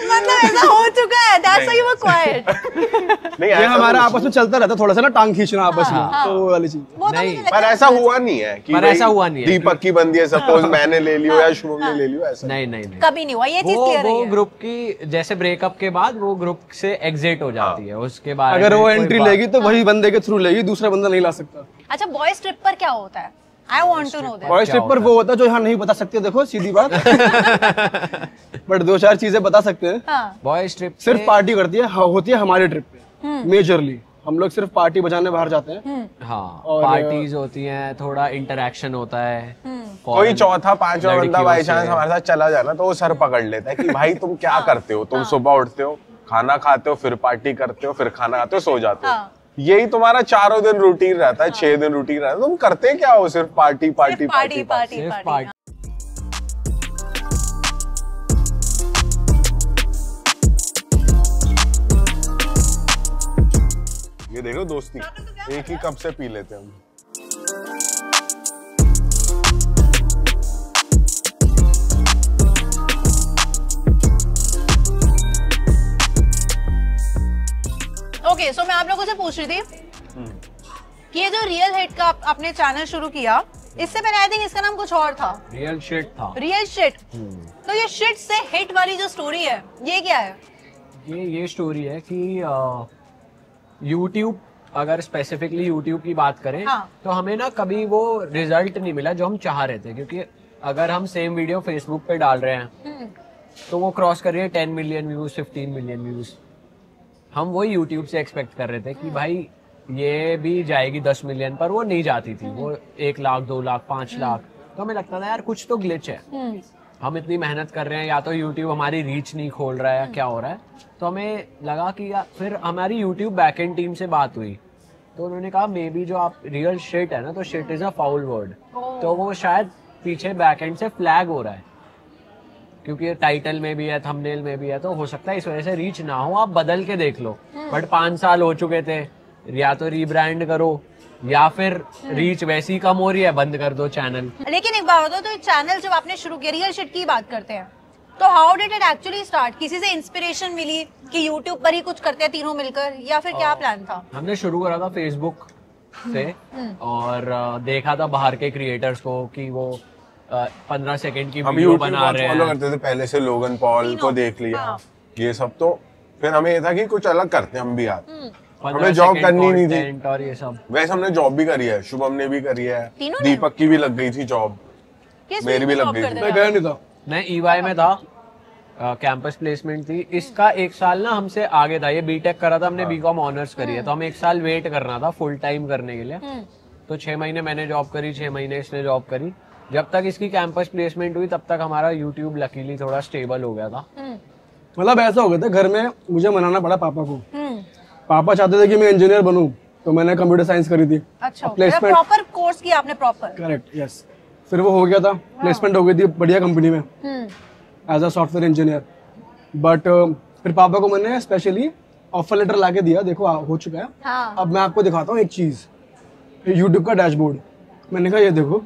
मतलब ऐसा हो चुका है, that's why you were quite. नहीं ये ऐसा हमारा कुछ आपस में चलता रहता थोड़ा सा ना, टांग खींचना आपस में, तो वो वाली चीज। वो तो नहीं, मुझे लगता पर है ऐसा हुआ नहीं है कि पर भाई ऐसा हुआ नहीं है। दीपक की बंदी है सपोज मैंने ले लियो या शुभम ने ले लियो, ऐसा नहीं नहीं नहीं। कभी नहीं हुआ ये चीज, क्लियर वो है। ग्रुप की जैसे ब्रेकअप के बाद वो ग्रुप से एग्जिट हो जाती है, उसके बाद अगर वो एंट्री लेगी तो वही बंदे के थ्रू लेगी, दूसरा बंदा नहीं ला सकता। अच्छा बॉयज ट्रिप पर क्या होता है? I want to know that. Boys trip पर वो होता है जो यहाँ नहीं बता सकते, देखो सीधी बात। बट 2-4 चीजें बता सकते हैं। हाँ बॉयज ट्रिप सिर्फ पार्टी करती है होती है हमारे ट्रिप पे मेजरली। हम लोग सिर्फ पार्टी बजाने बाहर जाते हैं। हाँ और- पार्टीज होती हैं, थोड़ा इंटरेक्शन होता है। कोई चौथा पांचवा बंदा लड़कियों बाई से। चांस हमारे साथ चला जाना तो वो सर पकड़ लेता है कि भाई तुम क्या करते हो, तुम सुबह उठते हो, खाना खाते हो, फिर पार्टी करते हो, फिर खाना खाते हो, सो जाते हो, हाँ। यही तुम्हारा 4 दिन रूटीन रहता है, 6 दिन रूटीन रहता है, तुम करते क्या हो? सिर्फ party party party party party सिर्फ पार्टी। पार्टी। ये देखो दोस्ती एक ही कप से पी लेते हैं हम। ओके सो मैं आप लोगों से पूछ रही थी कि ये जो रियल हिट का आपने चैनल शुरू किया, इससे पहले आई थिंक इसका नाम कुछ और था, रियल शिट था। Real shit. तो ये शिट से हिट वाली जो स्टोरी है ये क्या है? ये स्टोरी है कि YouTube, अगर स्पेसिफिकली YouTube की बात करें हाँ। तो हमें ना कभी वो रिजल्ट नहीं मिला जो हम चाह रहे थे, क्योंकि अगर हम सेम वीडियो Facebook पे डाल रहे हैं तो वो क्रॉस कर रही है 10 मिलियन व्यूज, 15 मिलियन व्यूज। हम वही YouTube से एक्सपेक्ट कर रहे थे कि भाई ये भी जाएगी 10 मिलियन, पर वो नहीं जाती थी, वो 1 लाख 2 लाख 5 लाख। तो हमें लगता था यार कुछ तो ग्लिच है, हम इतनी मेहनत कर रहे हैं, या तो YouTube हमारी रीच नहीं खोल रहा है या क्या हो रहा है। तो हमें लगा कि यार, फिर हमारी YouTube बैकएंड टीम से बात हुई तो उन्होंने कहा मे बी जो आप रियल शिट है ना, तो shit is a foul word, तो वो शायद पीछे बैकएंड से फ्लैग हो रहा है, क्योंकि टाइटल में भी है, थंबनेल में भी है, तो हो सकता है इस वजह से रीच ना हो। आप बदल के देख लो, बट 5 साल हो चुके थे, या तो रीब्रांड करो या फिर रीच वैसी कम हो रही है, बंद कर दो चैनल। लेकिन एक बात बताओ, तो चैनल जब आपने शुरू किया, रियल शिट की बात करते हैं, तो how did it actually start? किसी से इंस्पिरेशन मिली कि YouTube पर ही कुछ करते हैं तीनों मिलकर, या फिर क्या प्लान था? हमने शुरू करा था फेसबुक से, और देखा था बाहर के क्रिएटर्स को कि वो 15 सेकंड की हम वीडियो यूट्यूब बना रहे फॉलो हैं। करते थे पहले से, लोगन पॉल को देख लिया, ये सब। तो फिर हमें ये था कि कुछ अलग करते हैं हम भी यार, हमें जॉब करनी नहीं थी। और ये सब वैसे हमने जॉब भी करी है, शुभम ने भी करी है, तीनों ने? दीपक की भी लग गई थी जॉब, किस मेरी भी चीज़ में लग job गई करते थी। मैं थे गया आप? नहीं था। मैं EY में था, कैंपस प्लेसमेंट थी। इसका 1 साल ना हमसे आगे था, ये बीटेक करा था, हमने बीकॉम ऑनर्स करी है, तो हमें 1 साल वेट करना था फुल टाइम करने के लिए। तो 6 महीने मैंने जॉब करी, 6 महीने इसने जॉब करी। जब तक इसकी कैंपस प्लेसमेंट हुई तब तक हमारा यूट्यूब लकीली थोड़ा स्टेबल हो गया था। मतलब ऐसा हो गया था, घर में मुझे मनाना पड़ा पापा को। पापा चाहते थे कि मैं इंजीनियर बनूं, तो मैंने कंप्यूटर साइंस करी थी। अच्छा, प्लेसमेंट प्रॉपर कोर्स किया आपने, प्रॉपर। Correct, yes. फिर वो हो गया था, प्लेसमेंट हो गई थी बढ़िया कंपनी में as a software engineer. But फिर पापा को मैंने स्पेशली ऑफर लेटर ला के दिया, देखो हो चुका है। हाँ। अब मैं आपको दिखाता हूँ एक चीज, यूट्यूब का डैशबोर्ड। मैंने कहा ये देखो,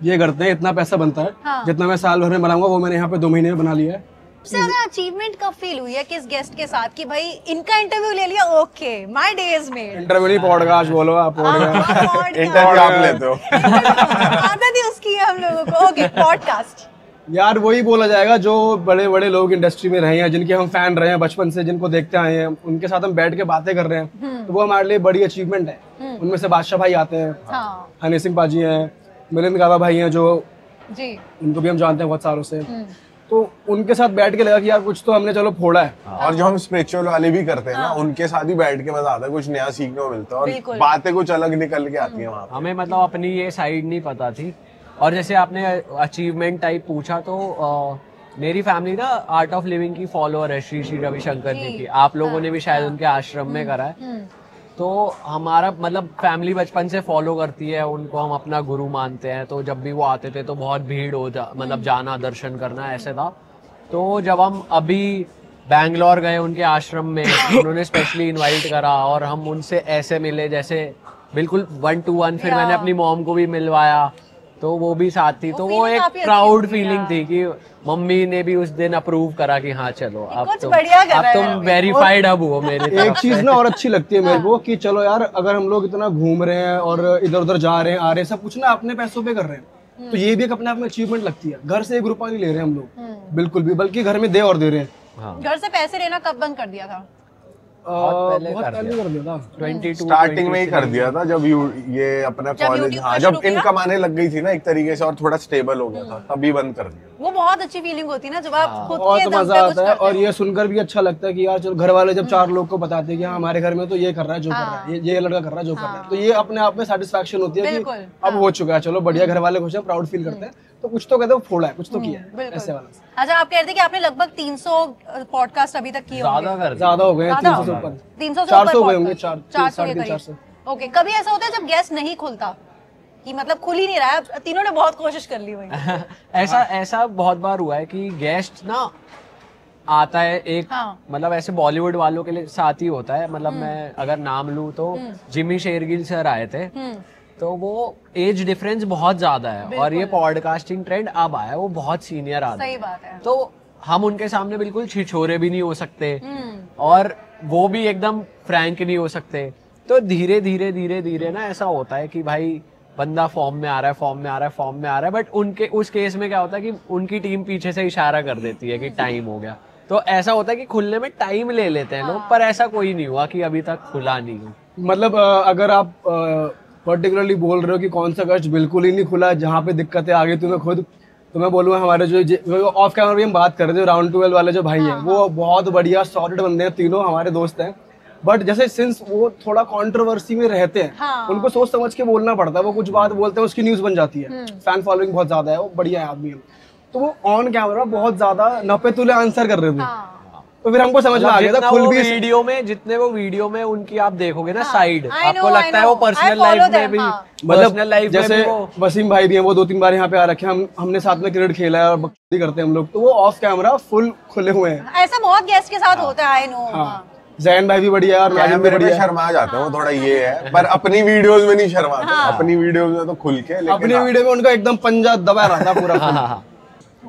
ये करते हैं, इतना पैसा बनता है। हाँ। जितना मैं साल भर में बनाऊंगा वो मैंने यहाँ पे 2 महीने में बना लिया है। सबसे ज्यादा अचीवमेंट कब फील हुई है किस गेस्ट के साथ कि भाई इनका इंटरव्यू ले लिया, okay my day is made? Interview नहीं, पॉडकास्ट बोलो आप। पॉडकास्ट इंटरव्यू आप लेते हो। आदत ही उसकी है हम लोगों को। Okay, podcast. यार वही बोला जाएगा जो बड़े बड़े लोग इंडस्ट्री में रहे हैं, जिनके हम फैन रहे हैं बचपन से, जिनको देखते आए हैं, उनके साथ हम बैठ के बातें कर रहे हैं, तो वो हमारे लिए बड़ी अचीवमेंट है। उनमें से बादशाह भाई आते हैं, हाँ हनी सिंह पाजी हैं, मिलिंद गावा भाई हैं, जो जी, उनको भी हम जानते हैं बहुत सालों से। तो उनके साथ बैठ के लगा कि यार कुछ तो हमने चलो फोड़ा है। और जो हम स्पिरिचुअल वाले भी करते हैं ना, उनके साथ ही बैठ के मजा आता है, कुछ नया सीखने को मिलता है बिल्कुल। और बातें कुछ अलग निकल के आती है वहाँ पे। हमें मतलब अपनी ये साइड नहीं पता थी। और जैसे आपने अचीवमेंट टाइप पूछा, तो मेरी फैमिली ना आर्ट ऑफ लिविंग की फॉलोअर है, श्री श्री रविशंकर जी की। आप लोगों ने भी शायद उनके आश्रम में करा है। तो हमारा मतलब फैमिली बचपन से फॉलो करती है उनको, हम अपना गुरु मानते हैं। तो जब भी वो आते थे तो बहुत भीड़ मतलब जाना, दर्शन करना, ऐसे था। तो जब हम अभी बैंगलोर गए उनके आश्रम में, उन्होंने स्पेशली इनवाइट करा और हम उनसे ऐसे मिले जैसे बिल्कुल 1 to 1। फिर मैंने अपनी मॉम को भी मिलवाया, तो वो भी साथ थी। तो वो एक प्राउड फीलिंग थी कि मम्मी ने भी उस दिन अप्रूव करा कि हाँ चलो अब तुम वेरीफाइड अब हो मेरे। एक चीज ना और अच्छी लगती है मेरे को कि चलो यार, अगर हम लोग इतना घूम रहे हैं और इधर उधर जा रहे हैं, आ रहे हैं, सब कुछ ना अपने पैसों पे कर रहे हैं, तो ये भी एक अपने आप में अचीवमेंट लगती है। घर से 1 रुपया नहीं ले रहे हैं हम लोग बिल्कुल भी, बल्कि घर में दे और दे रहे हैं। घर से पैसे लेना कब बंद कर दिया था? बहुत पहले कर दिया था। 22 स्टार्टिंग में ही कर दिया था, जब ये अपना कॉलेज, हाँ जब इन कमाने लग गई थी ना एक तरीके से और थोड़ा स्टेबल हो गया था, तभी बंद कर दिया। वो बहुत अच्छी फीलिंग होती है ना जब आप खुद बहुत के दम मजा पे कुछ आता है। करते और हो। ये सुनकर भी अच्छा लगता है कि यार चलो, घर वाले जब 4 लोग को बताते हैं कि हाँ हमारे घर में तो ये कर रहा है, जो कर रहा है, ये लड़का कर रहा है, जो कर रहा है, तो ये अपने आप में सेटिस्फैक्शन होती है कि अब हो चुका है, चलो बढ़िया, घर वाले खुश हैं, प्राउड फील करते हैं, तो कुछ तो कहते हैं फोड़ा है, कुछ तो किया है, ऐसे वाला। अच्छा, आप कह रहे थे कि आपने लगभग 300 पॉडकास्ट अभी तक किए होंगे। ज्यादा हो गए, 300 से ऊपर, 300 से 400 ऊपर गए होंगे, 400 के करीब। ओके, कभी ऐसा होता है जब गेस्ट नहीं खुलता कि मतलब खुल ही नहीं रहा है? तीनों ने बहुत कोशिश कर ली हुई। ऐसा बहुत बार हुआ है कि गेस्ट ना आता है एक, मतलब ऐसे बॉलीवुड वालों के लिए साथ ही होता है। मतलब मैं अगर नाम लूं तो जिमी शेरगिल सर आए थे, तो वो एज डिफरेंस बहुत ज्यादा है और ये पॉडकास्टिंग ट्रेंड अब आया है, वो बहुत सीनियर आदमी। सही बात है। तो हम उनके सामने बिल्कुल छिछोरे भी नहीं हो सकते और वो भी एकदम फ्रैंक नहीं हो सकते। तो धीरे धीरे धीरे धीरे ना ऐसा होता है कि भाई बंदा फॉर्म में आ रहा है, फॉर्म में आ रहा है, फॉर्म में आ रहा है, बट उनके उस केस में क्या होता है कि उनकी टीम पीछे से इशारा कर देती है कि टाइम हो गया। तो ऐसा होता है कि खुलने में टाइम ले लेते हैं लोग, पर ऐसा कोई नहीं हुआ कि अभी तक खुला नहीं हो। मतलब अगर आप पर्टिकुलरली बोल रहे हो कि कौन सा गेस्ट बिल्कुल ही नहीं खुला, जहाँ पे दिक्कतें आ गई तुम्हें खुद, तो मैं बोलूँगा हमारे जो ऑफ कैमरा भी हम बात कर रहे थे, राउंड 12 वाले जो भाई हैं, वो बहुत बढ़िया सॉर्टेड बंदे हैं, तीनों हमारे दोस्त हैं। बट जैसे सिंस वो थोड़ा कंट्रोवर्सी में रहते हैं, उनको सोच समझ के बोलना पड़ता है। वो कुछ बात बोलते हैं, उसकी न्यूज बन जाती है, फैन फॉलोइंग बहुत ज्यादा है, वो बढ़िया है आदमी। तो वो ऑन कैमरा बहुत ज्यादा नपे तुले आंसर कर रहे थे, तो फिर हमको समझ में आ गया था खुल भी वीडियो में, जितने वो वीडियो में उनकी आप देखोगे ना साइड, आपको लगता है वो पर्सनल लाइफ में भी, पर्सनल लाइफ में जैसे वसीम भाई भी हैं, वो 2-3 बार यहाँ पे आ रखे हैं, हमने साथ में क्रिकेट खेला है और बकचोदी करते हैं हम लोग, तो वो ऑफ कैमरा फुल खुले हुए हैं। ऐसा बहुत गेस्ट के साथ होता है, आई नो। जैन भाई भी बढ़िया है और नाजिम भी बढ़िया है। शर्मा जाते हैं वो, थोड़ा ये है, पर अपनी वीडियोस में नहीं शर्माते। अपनी वीडियोस में तो खुल के, अपनी वीडियो में उनका एकदम पंजा दबा रहा था पूरा।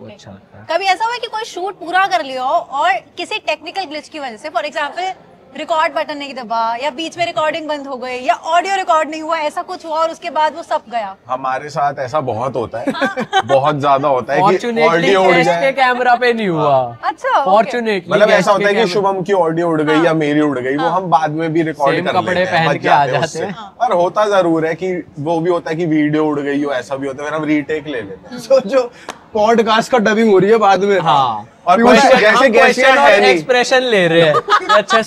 अच्छा, कभी ऐसा हुआ कि कोई शूट पूरा कर लिया हो और किसी टेक्निकल ग्लिच की वजह से, फॉर एग्जांपल रिकॉर्ड बटन नहीं दबा या बीच में रिकॉर्डिंग बंद हो गई या ऑडियो रिकॉर्ड नहीं हुआ, ऐसा कुछ हुआ और उसके बाद वो सब गया? हमारे साथ ऐसा बहुत होता है, बहुत ज्यादा होता है कि फॉर्चुनेटली ऑडियो उड़ गेस्ट जाए। के कैमरा पे नहीं हुआ। अच्छा, फॉर्चुनेटली मतलब ऐसा होता है कि शुभम की ऑडियो उड़ गई या मेरी उड़ गई, वो हम बाद में भी रिकॉर्ड कर कपड़े लेते हैं, पहन बच के आ जाते हैं जाते उससे। हैं। पर होता जरूर है कि वो भी होता है कि वीडियो उड़ गई हो, ऐसा भी होता है, फिर हम रीटेक ले लेते हैं। सोचो पॉडकास्ट का डबिंग हो रही है बाद में। हाँ, और जैसे गेस्ट है नहीं, एक्सप्रेशन ले रहे हैं। अच्छा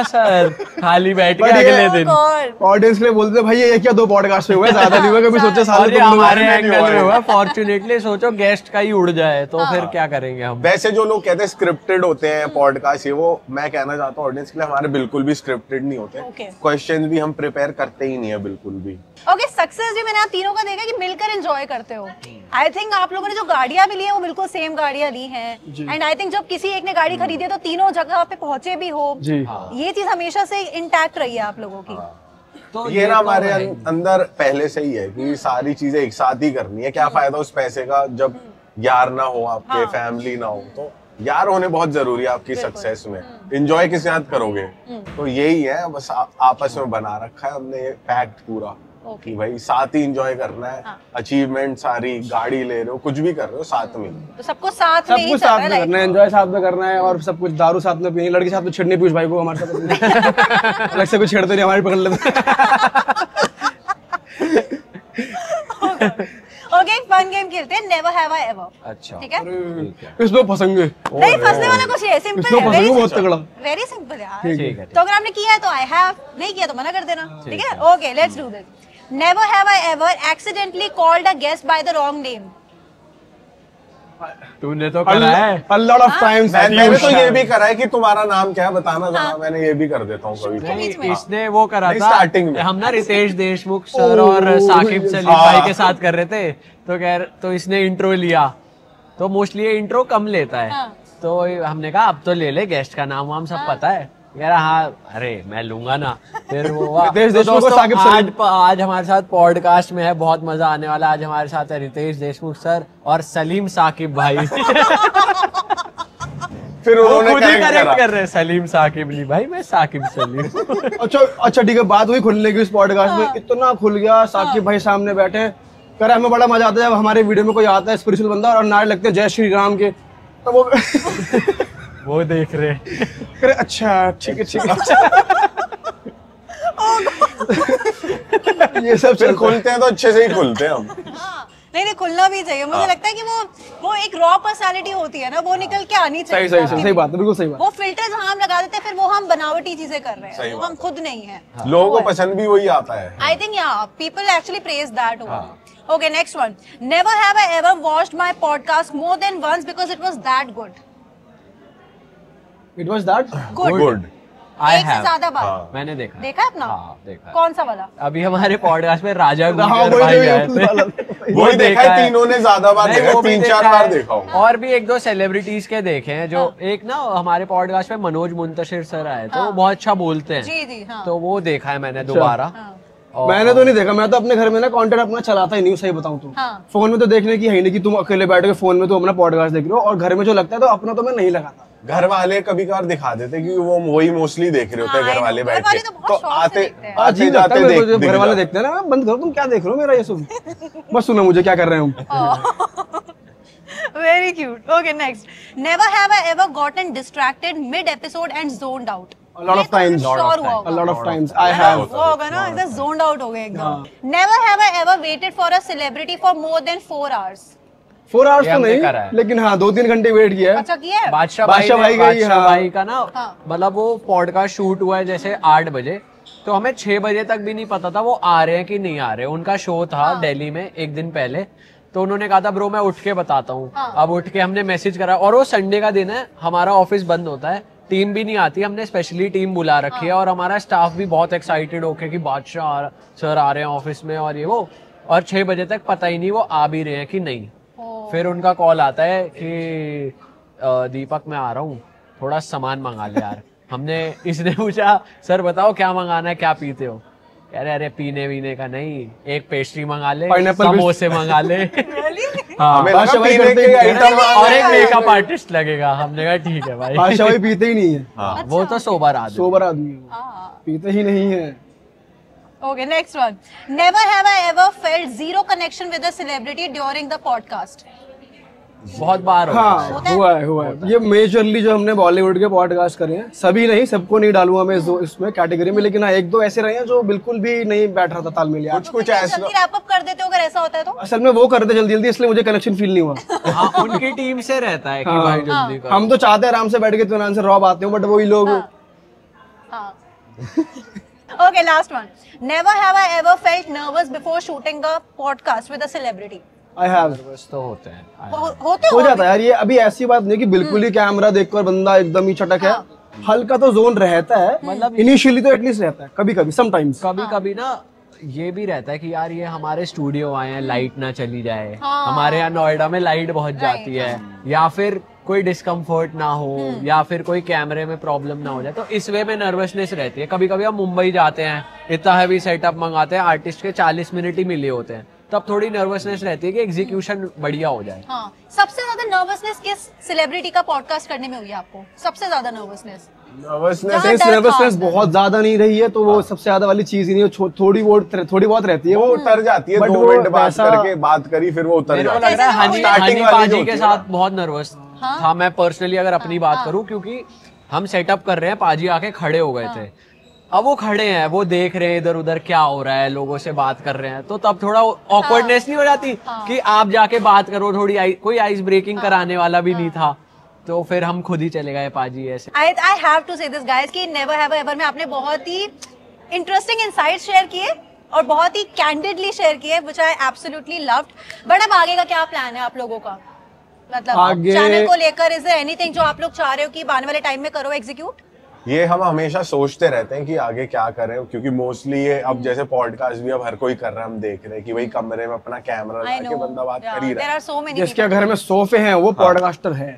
सर, खाली बैठ के अगले दिन ऑडियंस के लिए बोलते हैं भाई ये क्या 2 पॉडकास्ट हुए, ज्यादा नहीं हुआ, कभी सोचे साल में हमारे एंगल में हुआ। फॉर्चुनेटली सोचो गेस्ट का ही उड़ जाए तो फिर क्या करेंगे हम। वैसे जो लोग कहते हैं स्क्रिप्टेड होते हैं पॉडकास्ट, ये वो मैं कहना चाहता हूँ ऑडियंस के लिए, हमारे बिल्कुल भी स्क्रिप्टेड नहीं होते। क्वेश्चंस भी हम प्रिपेयर करते ही नहीं है बिल्कुल भी। ओके, सक्सेस भी मैंने आप तीनों का देखा कि मिलकर एंजॉय करते हो। आई थिंक आप लोगों ने जो गाड़ियां भी ली है वो बिल्कुल सेम गाड़ियां ली हैं, एंड आई थिंक जब किसी एक ने गाड़ी खरीदी है तो तीनों जगह पे पहुंचे भी हो। ये चीज हमेशा से इंटैक्ट रही है आप लोगों की। तो ये ना हमारे अंदर पहले से ही है कि सारी चीजें एक साथ ही करनी है। क्या फायदा उस पैसे का जब यार ना हो आपके, फैमिली ना हो। तो यार होने बहुत जरूरी है आपकी सक्सेस में। एंजॉय किस साथ करोगे, तो यही है बस आपस में बना रखा है हमने ये फैक्ट पूरा कि भाई साथ ही एंजॉय करना है। अचीवमेंट सारी, गाड़ी ले रहे हो, कुछ भी कर रहे हो, साथ में। तो सबको साथ में ही साथ में करना है, एंजॉय साथ में करना है, और सब कुछ दारू साथ में पीनी, लड़की साथ में छेड़नी। पीयूष भाई को हमारे साथ अलग से कुछ छेड़ते नहीं, हमारी पकड़ लेते। ओके, एक फन गेम खेलते हैं, नेवर हैव आई एवर। अच्छा, ठीक है? इसमें फंसेंगे नहीं, फंसने वाला कुछ है, सिंपल है, फंसेंगे बहुत तगड़ा। वेरी सिंपल यार। ठीक है। तो अगर आपने किया है तो आई हैव, नहीं किया तो मना कर देना। ठीक है? Okay, let's do this. Never have I ever accidentally called a guest by the wrong name. तूने तो करा है a lot of times। मैंने तो ये भी करा है कि तुम्हारा नाम क्या है बताना जरा, मैंने ये भी कर देता हूँ कभी कभी। इसने वो करा था स्टार्टिंग में। हम ना रितेश देशमुख सर और साकिब सलीम भाई के साथ कर रहे थे, तो इसने इंट्रो लिया। तो मोस्टली ये इंट्रो कम लेता है, तो हमने कहा अब तो ले ले, गेस्ट का नाम वाम सब पता है। यार हाँ, अरे मैं लूंगा ना। फिर वो रितेश तो देशमुख दोस्तों, साकिब सलीम। आज हमारे साथ पॉडकास्ट में है, बहुत मजा आने वाला। आज हमारे साथ है रितेश देशमुख सर और सलीम साकिब भाई। फिर उन्होंने खुद ही करेक्ट कर रहे हैं, सलीम साकिब नहीं भाई, मैं साकिब सलीम। अच्छा ठीक है, बात हुई खुलने की। इस पॉडकास्ट में इतना खुल गया, साकिब भाई सामने बैठे, कह रहे हमें बड़ा मजा आता है जब हमारे वीडियो में कोई आता है स्पिरिचुअल बंदा और नारे लगते हैं जय श्री राम के, तो वो देख रहे हैं। अरे अच्छा ठीक है। ये सब फिर खुलते हैं तो अच्छे से ही खुलते हैं हम। नहीं, खुलना भी चाहिए। मुझे लगता है कि वो एक रॉ पर्सनालिटी होती है ना, वो निकल के आनी चाहिए। सही बात है, बिल्कुल सही बात। वो फिल्टर जहाँ हम लगा देते हैं, फिर वो हम बनावटी चीजें कर रहे हैं, वो हम खुद नहीं है। लोगों को पसंद भी वही आता है। I think people actually praise that one. Okay, next one. Never have I ever watched my podcast more than once because it was that good. It was that Good. एक से ज्यादा बार मैंने देखा है अपना? देखा। कौन सा वाला? अभी हमारे पॉडकास्ट में राजा गुजर भाई आए थे, वही देखा है। तीनों ने ज्यादा बार देखा, 3-4 बार देखा हूँ। और भी 1-2 सेलिब्रिटीज के देखे हैं। जो एक ना हमारे पॉडकास्ट में मनोज मुंतशिर सर आए थे, वो बहुत अच्छा बोलते हैं। जी, हाँ। तो वो देखा है मैंने दोबारा। मैंने तो नहीं देखा, मैं तो अपने घर में ना कंटेंट अपना चलाता ही नहीं, सही बताऊं तो। फोन में तो देखने की है ही नहीं कि तुम अकेले बैठे फोन में तो अपना पॉडकास्ट देख रहे हो, और घर में जो लगता है तो अपना तो मैं नहीं लगाता। घर वाले कभी कभार दिखा देते कि वो वही मोस्टली देख रहे होते हैं, घर वाले बैठ के, तो आते जाते घर वाले देखते हैं ना, बंद करो तुम क्या देख रहे हो मेरा ये सब, बस सुनो मुझे क्या कर रहे हो। Very cute. Okay, next. Never have I ever gotten distracted mid-episode and zoned out. A lot of times. A lot of times. I have. वो होगा ना, एकदम zoned out हो गए एकदम। Never have I ever waited for a celebrity for more than 4 hours. 4 hours तो नहीं, लेकिन हाँ 2-3 घंटे वेट किया है। अच्छा किया है? बादशाह भाई का ना, मतलब वो पॉडकास्ट शूट हुआ है जैसे 8 बजे, तो हमें 6 बजे तक भी नहीं पता था वो आ रहे हैं कि नहीं आ रहे। उनका शो था दिल्ली में एक दिन पहले, तो उन्होंने कहा था ब्रो मैं उठ के बताता हूँ। अब उठ के हमने मैसेज करा, और वो संडे का दिन है, हमारा ऑफिस बंद होता है, टीम भी नहीं आती, हमने स्पेशली टीम बुला रखी है, और हमारा स्टाफ भी बहुत एक्साइटेड होके कि बादशाह सर आ रहे हैं ऑफिस में और ये वो, और 6 बजे तक पता ही नहीं वो आ भी रहे हैं कि नहीं। फिर उनका कॉल आता है कि दीपक मैं आ रहा हूँ, थोड़ा सामान मंगा ले यार। इसने पूछा सर बताओ क्या मंगाना है, क्या पीते हो? कह रहे अरे पीने वीने का नहीं, एक पेस्ट्री मंगा ले, समोसे मंगा ले। हाँ, और एक मेकअप आर्टिस्ट लगेगा। हमने कहा ठीक है भाई। बादशाह भाई पीते ही नहीं है, वो तो सोबर आदमी पीते ही नहीं है। Okay, next one. Never have I ever felt zero connection with a celebrity during the podcast. बहुत बार होता है। हाँ हुआ है। ये मेजरली जो हमने बॉलीवुड के पॉडकास्ट करे हैं, सभी नहीं, सबको नहीं डालूंगा मैं इसमें कैटेगरी में, लेकिन हाँ एक दो ऐसे रहे हैं जो बिल्कुल भी नहीं बैठ रहा था तालमेल यार। कुछ ऐसा रैप अप कर देते हो अगर ऐसा होता है तो। असल में वो करते जल्दी, इसलिए मुझे कनेक्शन फील नहीं हुआ। हाँ, उनकी टीम से रहता है कि भाई जल्दी करो। हम तो चाहते हैं आराम से बैठ के इत्मीनान से रॉ आते हो, बट वही लोग। Okay, last one. Never have I ever felt nervous before shooting a podcast with a celebrity. I have. तो होते हैं, होते हो जाता है यार, ये अभी ऐसी बात नहीं कि बिल्कुल ही कैमरा देखकर बंदा एकदम ही चटक है। हल्का तो जोन रहता है, मतलब इनिशियली तो एटलीस्ट रहता है, कभी कभी समटाइम्स। कभी कभी ना ये भी रहता है कि यार ये हमारे स्टूडियो आए हैं, लाइट ना चली जाए। हमारे यहाँ नोएडा में लाइट बहुत जाती है, या फिर कोई डिस्कम्फर्ट ना हो, या फिर कोई कैमरे में प्रॉब्लम ना हो जाए, तो इस वे में नर्वसनेस रहती है। कभी कभी हम मुंबई जाते हैं, इतना हैवी सेटअप मंगाते हैं, आर्टिस्ट के 40 मिनट ही मिले होते हैं, तब थोड़ी नर्वसनेस रहती है कि एग्जीक्यूशन बढ़िया हो जाए। हाँ। सबसे ज्यादा नर्वसनेस किस सेलिब्रिटी का पॉडकास्ट करने में हुई आपको? सबसे ज्यादा नर्वसनेस नर्वसनेस बहुत ज्यादा नहीं रही है, तो वो सबसे ज्यादा वाली चीज ही नहीं है, थोड़ी बहुत रहती है, वो उतर जाती है। 2 मिनट बात करी फिर वो उतर जाती है। मेरे को लग रहा है हनी पाजी के साथ बहुत नर्वस था मैं पर्सनली, अगर अपनी बात करूं, क्योंकि हम सेटअप कर रहे हैं, पाजी आके खड़े हो गए थे। अब वो खड़े हैं, वो देख रहे हैं इधर उधर क्या हो रहा है, लोगों से बात कर रहे हैं, तो तब थोड़ा ऑकवर्डनेस नहीं हो जाती कि आप जाके बात करो, थोड़ी कोई आइस ब्रेकिंग कराने वाला भी नहीं था, तो फिर हम खुद ही चले गए पाजी ऐसे। I have to say this guys कि never have I ever में आपने बहुत ही इंटरेस्टिंग इनसाइट्स शेयर किए और बहुत ही कैंडिडली शेयर किए, which I absolutely loved। But अब आगे का क्या प्लान है आप लोगों का? मतलब चैनल को लेकर इज देयर एनीथिंग जो आप लोग चाह रहे हो कि आने वाले टाइम में करो एग्जीक्यूट? ये हम हमेशा सोचते रहते हैं कि आगे क्या करें, क्योंकि मोस्टली ये अब जैसे पॉडकास्ट भी अब हर कोई कर रहा है, हम देख रहे हैं कि भाई कमरे में अपना कैमरा लगा के बंदा बात कर ही रहा है। जिसके घर में सोफे हैं वो पॉडकास्टर है।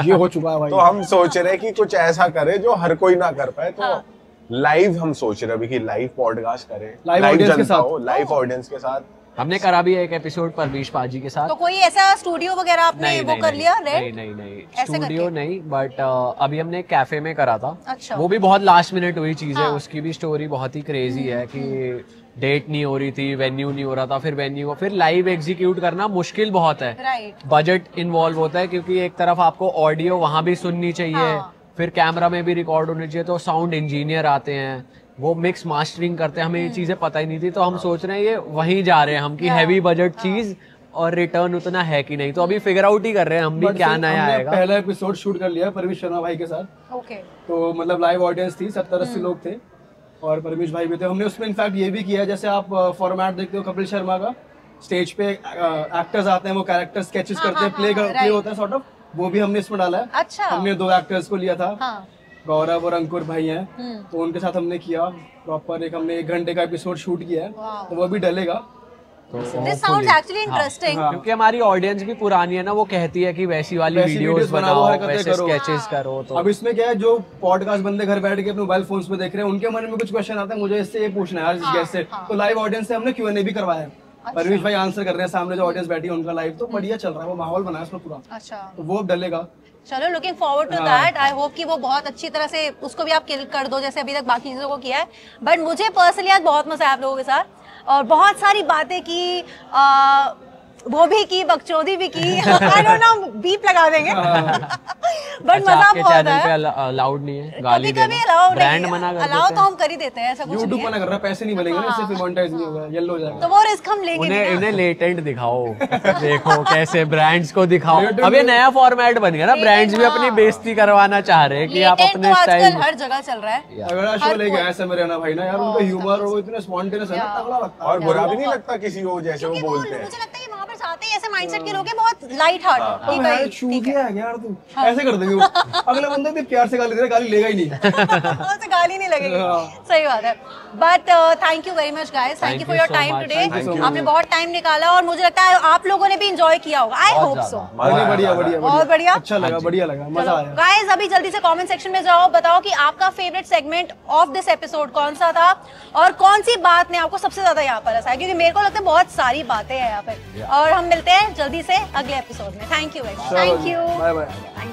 ये हो चुका है भाई। तो हम सोच रहे हैं कि कुछ ऐसा करे जो हर कोई ना कर पाए, तो लाइव हम सोच रहे हैं अभी कि लाइव पॉडकास्ट करें, लाइव ऑडियंस के साथ। हमने करा भी एक एपिसोड परवीश पाजी के साथ। तो कोई ऐसा स्टूडियो वगैरह आपने वो कर लिया? नहीं स्टूडियो नहीं, बट अभी हमने कैफे में करा था। अच्छा। वो भी बहुत लास्ट मिनट हुई चीज है, उसकी भी स्टोरी बहुत ही क्रेजी है कि डेट नहीं हो रही थी, वेन्यू नहीं हो रहा था, फिर लाइव एग्जीक्यूट करना मुश्किल बहुत है। बजट इन्वॉल्व होता है, क्योंकि एक तरफ आपको ऑडियो वहां भी सुननी चाहिए, फिर कैमरा में भी रिकॉर्ड होनी चाहिए, तो साउंड इंजीनियर आते हैं, वो मिक्स मास्टरिंग करते हैं। हमें ये चीजें पता ही नहीं थी, तो हम सोच रहे हैं ये वहीं जा रहे हैं हम कि हैवी बजट चीज और रिटर्न उतना है कि नहीं, तो अभी फिगर आउट ही कर रहे हैं हम भी क्या नया आएगा। पहला एपिसोड शूट कर लिया परवीश शर्मा भाई के साथ। ओके। तो मतलब लाइव ऑडियंस थी, 70-80 लोग थे और परवीश भाई भी थे। हमने उसमें इनफैक्ट ये भी किया, जैसे आप फॉर्मेट देखते हो कपिल शर्मा का, स्टेज पे एक्टर्स आते हैं, वो कैरेक्टर स्केचेस करते हैं, प्ले होता है सॉर्ट ऑफ, वो भी हमने इसमें डाला है। अच्छा। हमने 2 एक्टर्स को लिया था, गौरव और अंकुर भाई हैं, तो उनके साथ हमने किया प्रॉपर हमने 1 घंटे का एपिसोड शूट किया है, तो वो भी डलेगा। This sounds actually interesting। क्योंकि हमारी ऑडियंस भी पुरानी है ना, वो कहती है कि वैसी वाली वीडियोस बनाओ, वैसे स्केचेस करो। तो अब इसमें क्या है, जो पॉडकास्ट बंदे घर बैठ के अपने मोबाइल फोन्स पे देख रहे हैं, उनके मन में कुछ क्वेश्चन आता है, मुझे इससे ये पूछना है यार इस गेस्ट से, तो लाइव ऑडियंस से हमने Q&A भी करवाया है। परवीश भाई आंसर कर रहे हैं, सामने जो ऑडियंस बैठी है उनका लाइव, तो बढ़िया चल रहा है, वो माहौल बना है उसमें पूरा। अच्छा। तो वो डलेगा। चलो, looking forward to that. I hope कि वो बहुत अच्छी तरह से उसको भी आप किल कर दो जैसे अभी तक बाकी चीजों को किया है। बट मुझे पर्सनली आज बहुत मजा आया आप लोगों के साथ, और बहुत सारी बातें की, वो भी की, बकचोदी भी की। आई डोंट नो, बीप लगा देंगे। बट मजा बहुत आया। अलाउड नहीं है गाली देना, ब्रांड मना कर अलाउ तो हम कर ही देते हैं, ऐसा कुछ YouTube मना कर रहा है, पैसे नहीं मिलेंगे ना इससे, फिर मोनेटाइज नहीं होगा, येलो हो जाएगा। तो वो रिस्क हम लेंगे नहीं। उन्हें लेटेंट दिखाओ, देखो कैसे ब्रांड्स को दिखाओ। अब ये नया फॉर्मेट बन गया ना, ब्रांड्स भी अपनी बेइज्जती करवाना चाह रहे हैं कि आप अपने स्टाइल। हर जगह चल रहा है। अगर शो लेके आया समर ना भाई ना यार, उनका ह्यूमर वो इतना स्पॉन्टेनियस है ना, तगड़ा लगता है और बुरा भी नहीं लगता किसी को, जैसे वो बोलते हैं। मुझे लगता है कि वहां पर जाते ही ऐसे माइंडसेट के लोग हैं, बहुत लाइट हार्ट कि भाई ठीक है यार, तू ऐसे कर देंगे, अगला बंदा भी प्यार से गाली दे रहा, गाली लेगा ही नहीं। उससे गाली नहीं लगेगी। सही बात है। But thank you very much guys, thank you for your time today. आपने बहुत टाइम निकाला और मुझे लगता है आप लोगों ने भी एंजॉय किया होगा। I hope so. बढ़िया बहुत बढ़िया, अच्छा लगा, बढ़िया लगा, मजा आया। गाइस अभी जल्दी से कमेंट सेक्शन में जाओ, बताओ कि आपका favourite segment of this episode कौन सा था और कौन सी बात ने आपको सबसे ज्यादा यहाँ पर हंसाया, क्योंकि मेरे को लगता है बहुत सारी बातें हैं यहाँ पे। और हम मिलते हैं जल्दी से अगले एपिसोड में। Thank you, thank you, bye bye.